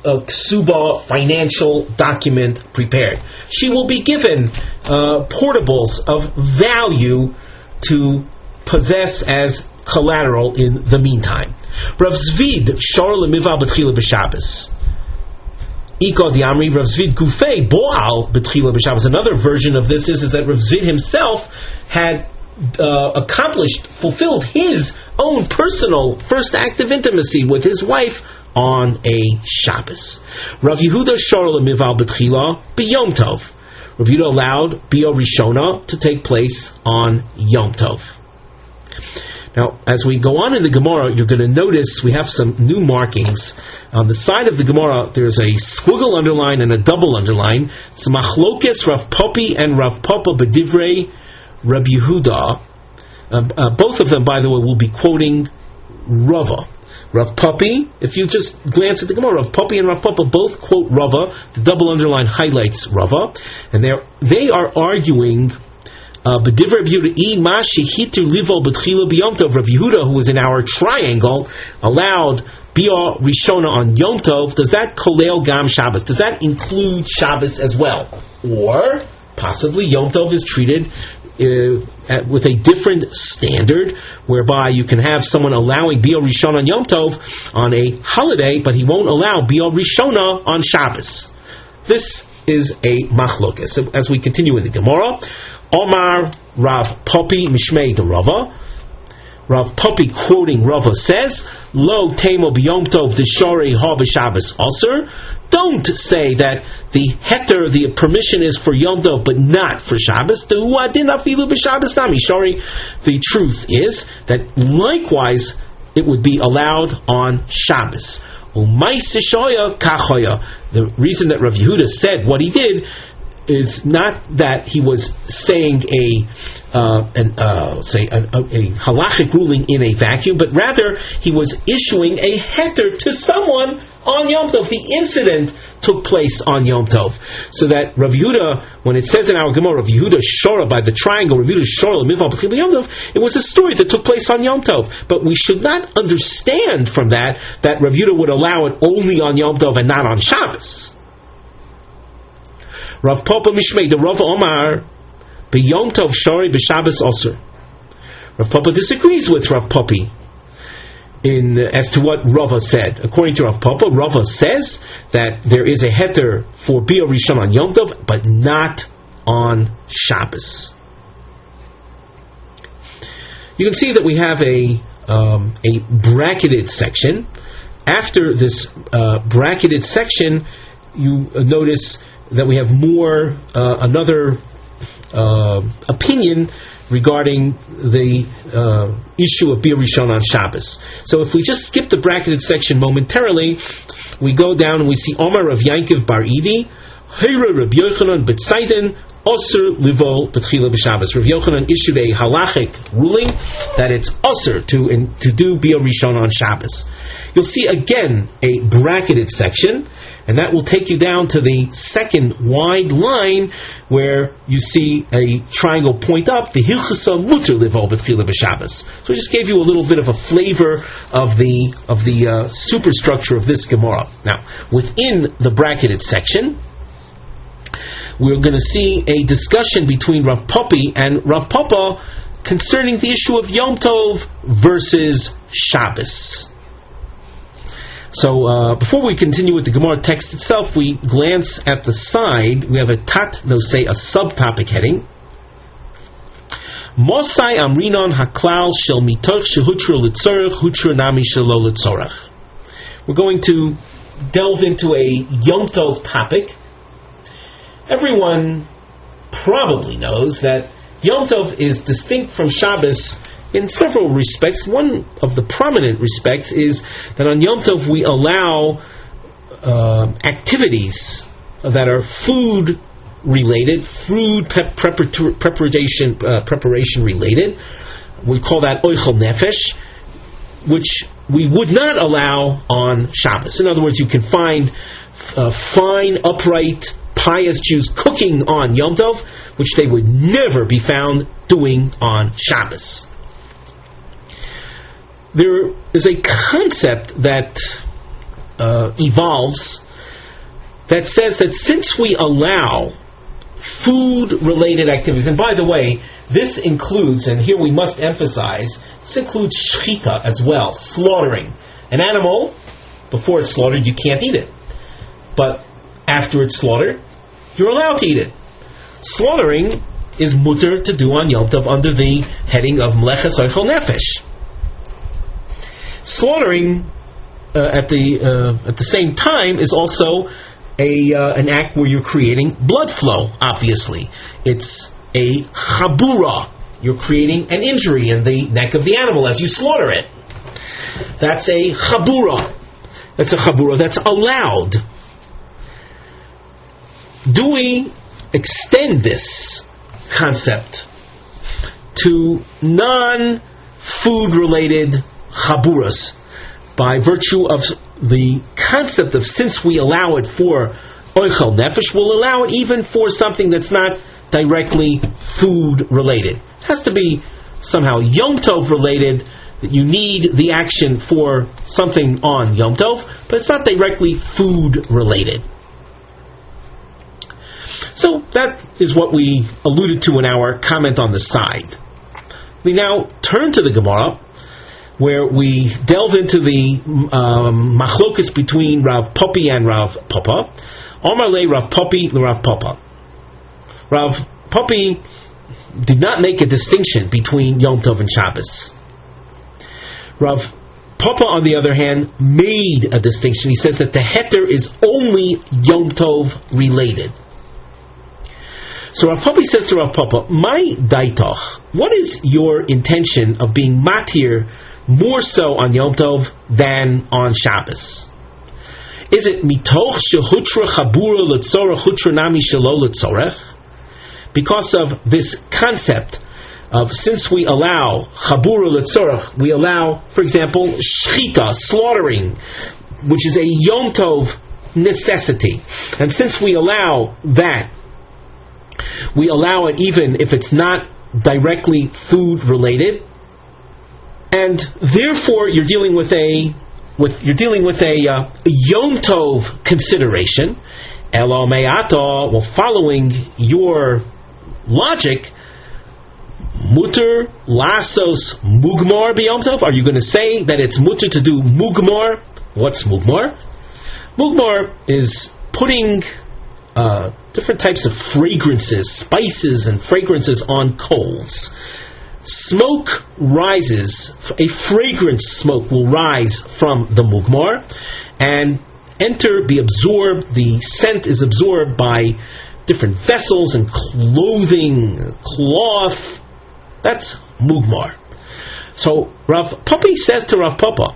Kesuba financial document prepared. She will be given portables of value to possess as collateral in the meantime. Rav Zvid shor lemival b'tchila b'Shabbos. Iko diamri Rav Zvid gufei boal b'tchila b'Shabbos. Another version of this is that Rav Zvid himself had fulfilled his own personal first act of intimacy with his wife on a Shabbos. Rav Yehuda shor lemival b'tchila b'Yom Tov. Rav Yehuda allowed Biur Rishona to take place on Yom Tov. Now, as we go on in the Gemara, you're going to notice we have some new markings. On the side of the Gemara, there's a squiggle underline and a double underline. It's Machlokes Rav Popi and Rav Papa B'divrei Rabbi Yehuda. Both of them, by the way, will be quoting Rava. Rav Popi, if you just glance at the Gemara, Rav Popi and Rav Papa both quote Rava. The double underline highlights Rava. And they are arguing B'divrei Rabbi Yehuda, ma shehitu livol b'tchila b'yom tov. Rabbi Yehuda, who was in our triangle, allowed Bia Rishona on Yom Tov. Does that kolel gam Shabbos? Does that include Shabbos as well? Or possibly Yom Tov is treated with a different standard, whereby you can have someone allowing Bia Rishona on Yom Tov on a holiday, but he won't allow Bia Rishona on Shabbos. This is a machlokes. So as we continue in the Gemara, Omar Rav Popi Mishmei de Rava. Rav Popi quoting Rava says, Lo temo b'yom tov d'shorei ha b'Shabbos Ozer. Don't say that the heter, the permission is for Yom Tov, but not for Shabbos. The truth is that likewise it would be allowed on Shabbos. The reason that Rav Yehuda said what he did is not that he was saying a halachic ruling in a vacuum, but rather he was issuing a heter to someone on Yom Tov. The incident took place on Yom Tov, so that Rav Yehuda, when it says in our Gemara, Rav Yehuda Shora by the triangle, Rav Yehuda Shora l'mivah b'chila Yom Tov, it was a story that took place on Yom Tov. But we should not understand from that Rav Yehuda would allow it only on Yom Tov and not on Shabbos. Rav Papa Mishmei the Rav Omar b'Yom Tov Shori b'Shabbos Ozer. Rav Papa disagrees with Rav Popi as to what Rava said. According to Rav Papa, Rava says that there is a heter for Bia Rishon on Yom Tov, but not on Shabbos. You can see that we have a bracketed section. After this bracketed section, you notice that we have more another opinion regarding the issue of Bia Rishon on Shabbos. So if we just skip the bracketed section momentarily, we go down and we see Omar of Yankiv Bar Idi, Heira Rav Yochanan B'Tzaydin, Oser Livol B'Tchila B'Shabbos. Rav Yochanan issued a halachic ruling that it's Oser to do Bia Rishon on Shabbos. You'll see again a bracketed section, and that will take you down to the second wide line where you see a triangle point up, the Hilchasa Mutter Livol B'Tchila B'Shabbos. So I just gave you a little bit of a flavor of the superstructure of this Gemara. Now, within the bracketed section, we're going to see a discussion between Rav Popi and Rav Papa concerning the issue of Yom Tov versus Shabbos. So before we continue with the Gemara text itself, we glance at the side. We have a tat nosei, a subtopic heading. Mosai amrinon haklal shel mitoch shehutra litzorach hutra nami shelo litzorach. We're going to delve into a Yom Tov topic. Everyone probably knows that Yom Tov is distinct from Shabbos in several respects. One of the prominent respects is that on Yom Tov we allow activities that are food related, food preparation related. We call that oichel nefesh, which we would not allow on Shabbos. In other words, you can find fine, upright, pious Jews cooking on Yom Tov, which they would never be found doing on Shabbos. There is a concept that evolves that says that since we allow food-related activities, and by the way, this includes, and here we must emphasize, this includes Shlita as well, slaughtering. An animal, before it's slaughtered, you can't eat it. But after it's slaughtered, you're allowed to eat it. Slaughtering is mutter to do on Yom Tov under the heading of Meleches Oichel Nefesh. Slaughtering at the same time is also an act where you're creating blood flow. Obviously, it's a chabura. you're creating an injury in the neck of the animal as you slaughter it. That's a chabura. That's a chabura that's allowed. Do we extend this concept to non-food related chaburas by virtue of the concept of, since we allow it for oichel nefesh, we'll allow it even for something that's not directly food related? It has to be somehow Yom Tov related, that you need the action for something on Yom Tov, but it's not directly food related. So that is what we alluded to in our comment on the side. We now turn to the Gemara, where we delve into the machlokas between Rav Popi and Rav Papa. Omar le Rav Popi le Rav Papa. Rav Popi did not make a distinction between Yom Tov and Shabbos. Rav Papa, on the other hand, made a distinction. He says that the heter is only Yom Tov related. So Rav Popi says to Rav Papa, "My daitoch, what is your intention of being matir more so on Yom Tov than on Shabbos? Is it mitoch shehutra chabura letzorach hutra nami shelo letzorach? Because of this concept of, since we allow chabura letzorach, we allow, for example, Shlita, slaughtering, which is a Yom Tov necessity, and since we allow that, we allow it even if it's not directly food related, and therefore you're dealing with a Yom Tov consideration. Elo me'ata, well, following your logic, muter lasos mugmar b'Yom Tov. Are you going to say that it's muter to do mugmar? What's mugmar? Mugmar is putting different types of fragrances, spices and fragrances on coals. Smoke rises, a fragrant smoke will rise from the mugmar and the scent is absorbed by different vessels and clothing, cloth. That's mugmar. So Rav Popi says to Rav Papa,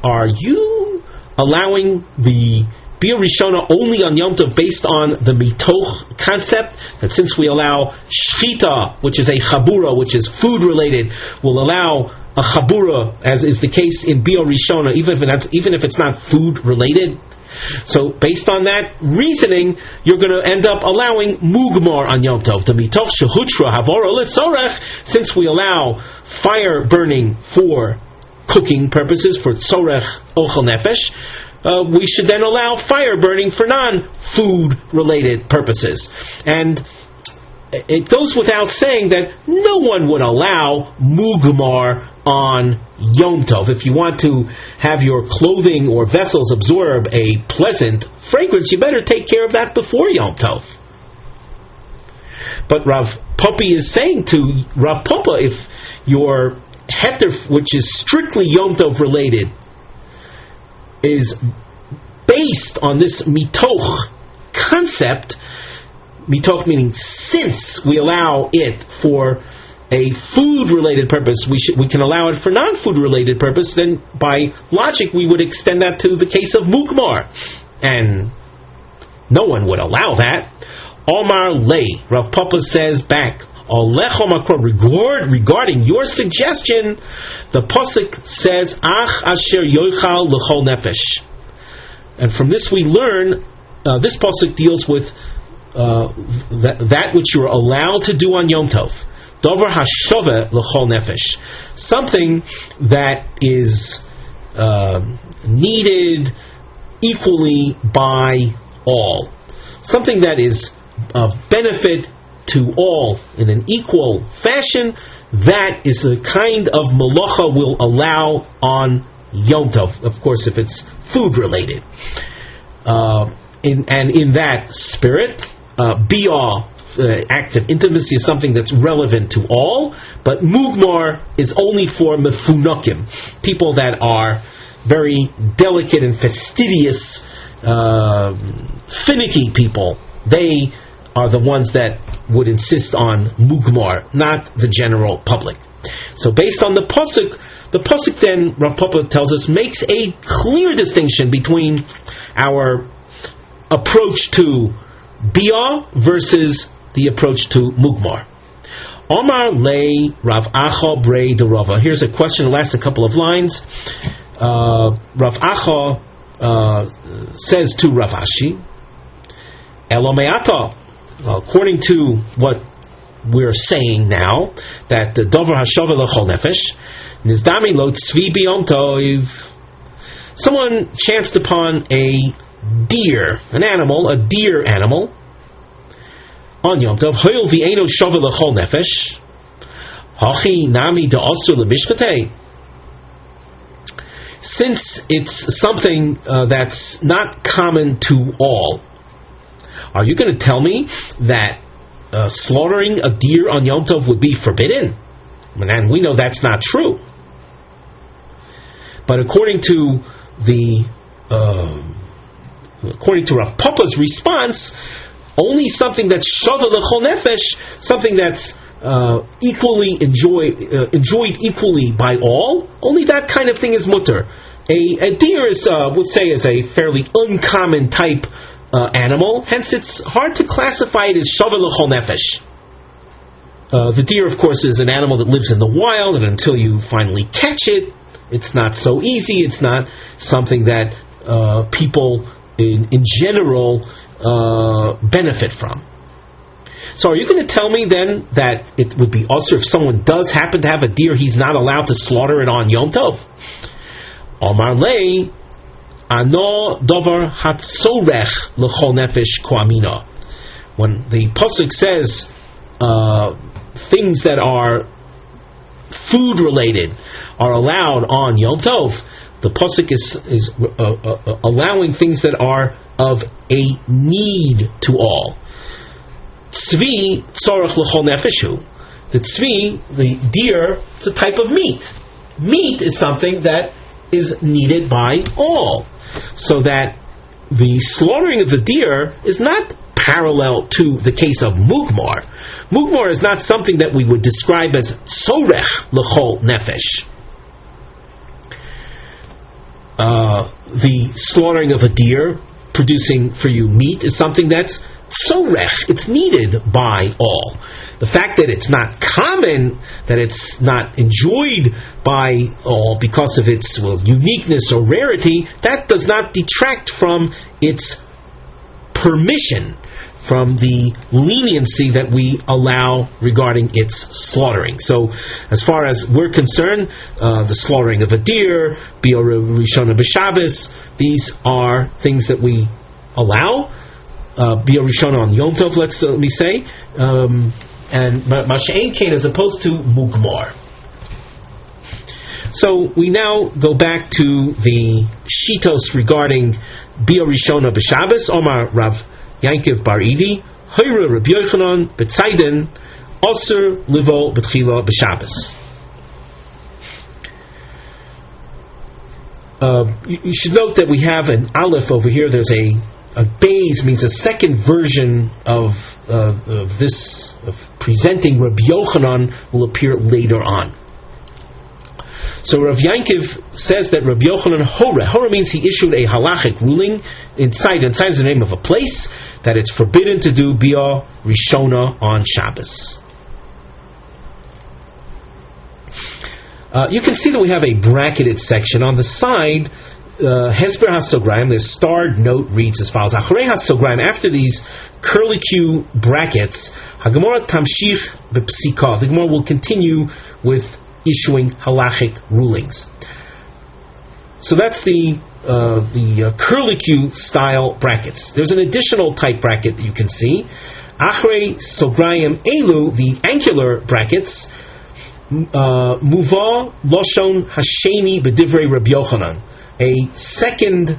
are you allowing the Bia Rishona only on Yom Tov based on the mitoch concept, that since we allow Shlita, which is a chabura, which is food related, will allow a chabura, as is the case in Bia Rishona, even if it's not food related? So based on that reasoning, you're going to end up allowing mugmar on Yom Tov. The mitoch shehutra havora letzorech, since we allow fire burning for cooking purposes, for tzorech ochel nefesh, we should then allow fire burning for non-food related purposes. And it goes without saying that no one would allow mugmar on Yom Tov. If you want to have your clothing or vessels absorb a pleasant fragrance, you better take care of that before Yom Tov. But Rav Popi is saying to Rav Papa, if your heter, which is strictly Yom Tov related, is based on this mitoch concept, mitoch meaning since we allow it for a food-related purpose, we can allow it for non-food-related purpose, then by logic we would extend that to the case of mugmar. And no one would allow that. Omar lei, Rav Papa says back, regarding your suggestion, the pasuk says, Ach asher yochal l'chol nefesh. And from this we learn, this pasuk deals with that which you're allowed to do on Yom Tov. Dover hashove l'chol nefesh. Something that is needed equally by all. Something that is of benefit to all in an equal fashion, that is the kind of malacha we'll allow on Yom Tov. Of course, if it's food related. In that spirit, biyah, act of intimacy, is something that's relevant to all, but mugmar is only for mefunakim, people that are very delicate and fastidious, finicky people. They are the ones that would insist on mugmar, not the general public. So based on the pasuk then, Rav Papa tells us, makes a clear distinction between our approach to bia versus the approach to mugmar. Omar lei Rav Acha brei de Rava. Here's a question that lasts a couple of lines. Rav Acha says to Rav Ashi, Elo me'ata, according to what we're saying now, that the Dover Hashava L'chol Nefesh, Nizdami Lo Tzvi B'Yom Tov, someone chanced upon a deer animal, on Yom Tov, Hoyel V'Eino Shava L'chol Nefesh, Hachi Nami D'Osur L'Mishkatei. Since it's something that's not common to all, are you going to tell me that slaughtering a deer on Yom Tov would be forbidden? And we know that's not true. But according to Rav Papa's response, only something that's shava l'chol nefesh, something that's equally enjoyed equally by all, only that kind of thing is mutter. A deer is, would say, is a fairly uncommon type animal, hence it's hard to classify it as shava l'chol nefesh. The deer, of course, is an animal that lives in the wild, and until you finally catch it, it's not so easy. It's not something that people in general benefit from. So are you going to tell me then that it would be also if someone does happen to have a deer, he's not allowed to slaughter it on Yom Tov? Omar lei ano dovar hatsorech l'chol nefesh koamina. When the pasuk says things that are food related are allowed on Yom Tov, the pasuk is allowing things that are of a need to all. Tzvi tzorach l'chol nefeshu. The tzvi, the deer, is a type of meat. Meat is something that is needed by all. So that the slaughtering of the deer is not parallel to the case of mugmar. Mugmar is not something that we would describe as tzorech l'chol nefesh. The slaughtering of a deer producing for you meat is something that's tzorech, it's needed by all. The fact that it's not common, that it's not enjoyed by all because of its uniqueness or rarity, that does not detract from its permission, from the leniency that we allow regarding its slaughtering. So, as far as we're concerned, the slaughtering of a deer, Bior Rishona B'Shabbos, these are things that we allow. Bior Rishona on Yom Tov, let me say, and Masha'en Kain as opposed to Mugmar. So we now go back to the shitos regarding Bior Rishona B'Shabbos. Omar Rav Yankiv Bar Idi, Hayra Rabbi Yochanan B'Tzaydin, Ozer Livo B'Tchila B'Shabbos. You should note that we have an aleph over here. There's a beis, means a second version of this, of presenting Rabbi Yochanan, will appear later on. So Rav Yankiv says that Rabbi Yochanan Hora means he issued a halachic ruling inside is the name of a place, that it's forbidden to do Bia Rishona on Shabbos. You can see that we have a bracketed section on the side. Hesber HaSograim, the starred note reads as follows: Acharei HaSograim, after these curlicue brackets, HaGemara Tamshich B'Psika, the Gemara will continue with issuing halachic rulings. So that's the curlicue style brackets. There's an additional type bracket that you can see. Achrei Sograim Elu, the angular brackets, Muva Loshon Hasheni B'Divrei Rabbi Yochanan. A second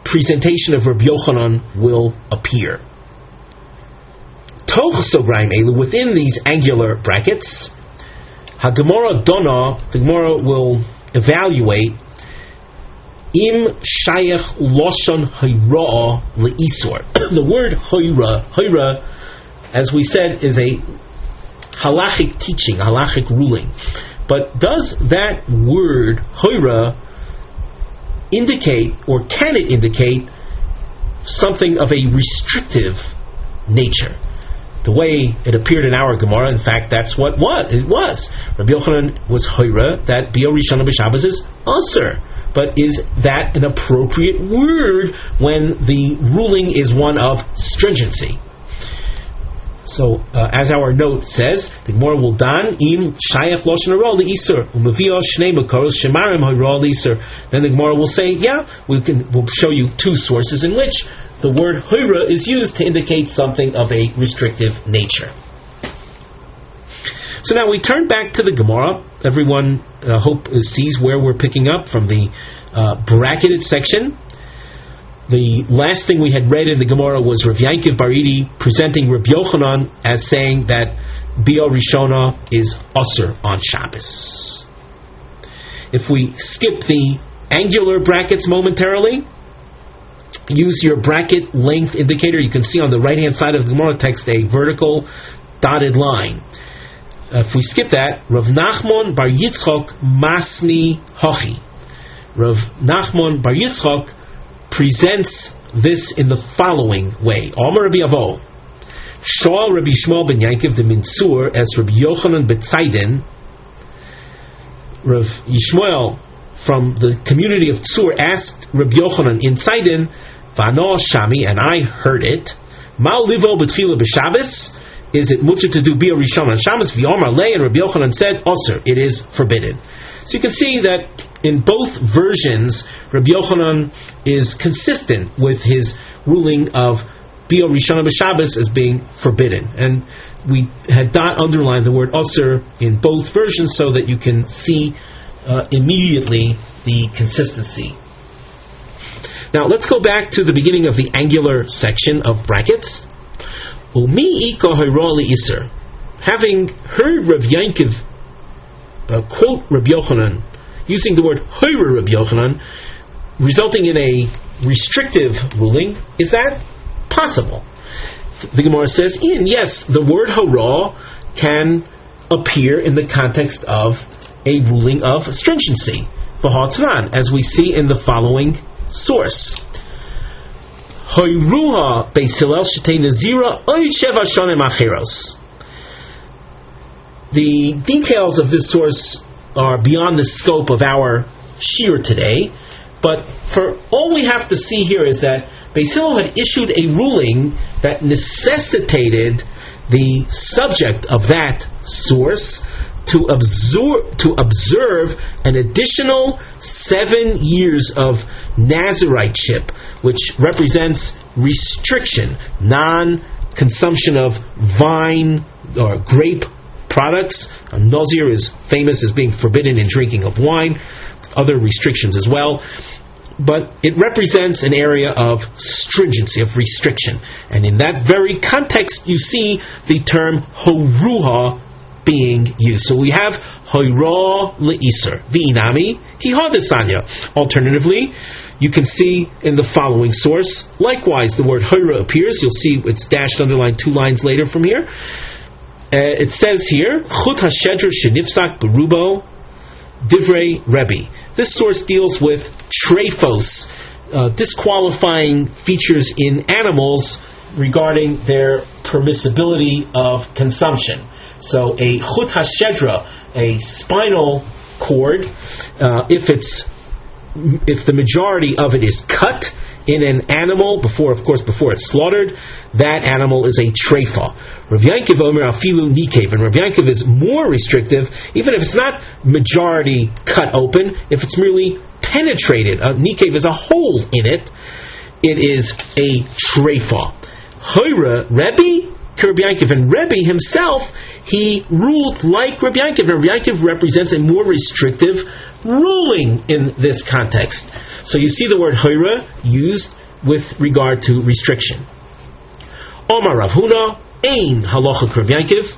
presentation of Rabbi Yochanan will appear. Toch Sograim Elu, within these angular brackets, HaGemara Dona, the Gemara will evaluate Im Shayach Loshon Hayra Le'isor. The word Hayra as we said, is a halachic teaching, a halachic ruling. But does that word hoira indicate, or can it indicate, something of a restrictive nature? The way it appeared in our Gemara, in fact, that's what it was. Rabbi Yochanan was hoira that Bi'or Rishona b'Shabbos is Ozer. But is that an appropriate word when the ruling is one of stringency? So, as our note says, the Gemara will dan im shayach loshen hara leisur umavio shnei makoros shemarim hara leisur. Then the Gemara will say, we'll show you two sources in which the word hira is used to indicate something of a restrictive nature. So now we turn back to the Gemara. Everyone, hope sees where we're picking up from the bracketed section. The last thing we had read in the Gemara was Rav Yankiv Baridi presenting Rabbi Yochanan as saying that Bi'or Rishona is Ozer on Shabbos. If we skip the angular brackets momentarily, use your bracket length indicator. You can see on the right-hand side of the Gemara text a vertical dotted line. If we skip that, Rav Nachman Bar Yitzchok Masni Hochi. Rav Nachman Bar Yitzchok presents this in the following way. Omer Rabbi Avo, Shoal Rabbi Shmuel ben Yankiv de Minsur as Rabbi Yochanan Betzaiden. Rav Yishmael from the community of Tzur asked Rabbi Yochanan in Tzadin, Vano Shami, and I heard it, Mal Livo B'tchila B'Shabbos, is it mutter to do Bi'or Rishona on Shabbos? V'Omar Lei, and Rabbi Yochanan said, Ozer, it is forbidden. So you can see that in both versions, Rabbi Yochanan is consistent with his ruling of Bi'or Rishona b'Shabbos as being forbidden. And we had not underlined the word Ozer in both versions so that you can see immediately the consistency. Now let's go back to the beginning of the angular section of brackets. Having heard Rav Yankiv quote Rabbi Yochanan using the word hoira Rabbi Yochanan, resulting in a restrictive ruling, is that possible? The Gemara says, yes, the word hora can appear in the context of a ruling of stringency, v'ha'tanan, as we see in the following source. Hoiruha beis Hillel shetei nazira oy sheva shonim acheros. The details of this source are beyond the scope of our shiur today, but for all we have to see here is that Beis Hillel had issued a ruling that necessitated the subject of that source to observe an additional 7 years of Naziriteship, which represents restriction, non-consumption of vine or grape products. A Nazir is famous as being forbidden in drinking of wine, other restrictions as well. But it represents an area of stringency, of restriction. And in that very context, you see the term horuha being used. So we have hoira le'iser, v'inami hihadesanya. Alternatively, you can see in the following source, likewise the word hoira appears. You'll see it's dashed underlined 2 lines later from here. It says here, chut hashedr shenifsak berubo divrei Rebbe. This source deals with trephos, disqualifying features in animals regarding their permissibility of consumption. So a chut hashedra, a spinal cord, if the majority of it is cut in an animal before it's slaughtered, that animal is a treifa. Rav Yankiv Omer afilu nikev, and Rav Yankiv is more restrictive, even if it's not majority cut open, if it's merely penetrated. Nikev is a hole in it. It is a treifa. Hoira Rebbe, Rabbi Yankiv, and Rebbe himself, he ruled like Rabbi Yankiv. Rabbi Yankiv represents a more restrictive ruling in this context. So you see the word hoira used with regard to restriction. Omar Rav Huna, ein halacha Rav Yankiv.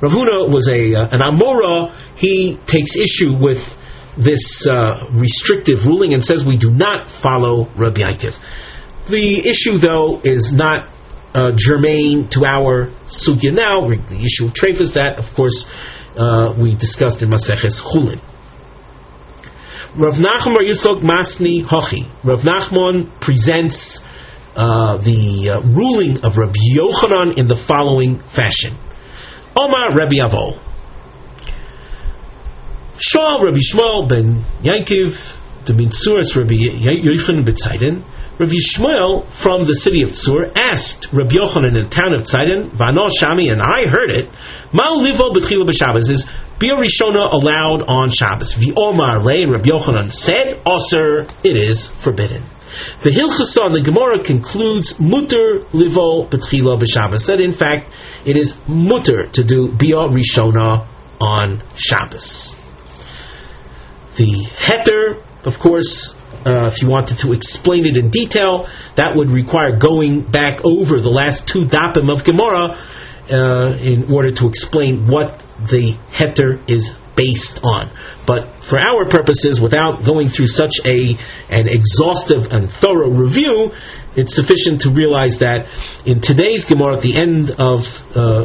Rav Huna was an Amora. He takes issue with this restrictive ruling and says we do not follow Rabbi Yankiv. The issue, though, is not germane to our sugya now, the issue of treifas, that of course we discussed in Maseches Chulin. Rav Nachman Bar Yitzchok Masni Hochi. Rav Nachman presents the ruling of Rabbi Yochanan in the following fashion. Omar Rabbi Avo. Shal Rabbi Shmuel ben Yankiv the Mitzuras Rabbi Yochanan b'Tzaydin. Rabbi Shmuel from the city of Tzur asked Rabbi Yochanan in the town of Tzayden, Vano Shami, and I heard it, Mal Livo B'Tchila B'Shabbos, is Bia Rishona allowed on Shabbos? V'Omar Le, and Rabbi Yochanan said, Ozer, it is forbidden. The Hilchos on the Gemara concludes Mutter Livo B'Tchila B'Shabbos, that in fact it is mutter to do Bia Rishona on Shabbos. The heter, of course, if you wanted to explain it in detail, that would require going back over the last two dapim of Gemara in order to explain what the heter is based on. But for our purposes, without going through such an exhaustive and thorough review, it's sufficient to realize that in today's Gemara, at the end of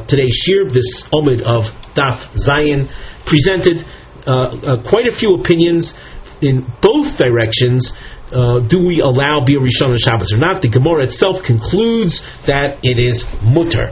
today's shiur, this omid of Daf Zayin presented quite a few opinions in both directions. Do we allow Bia Rishon on Shabbos or not? The Gemara itself concludes that it is mutter.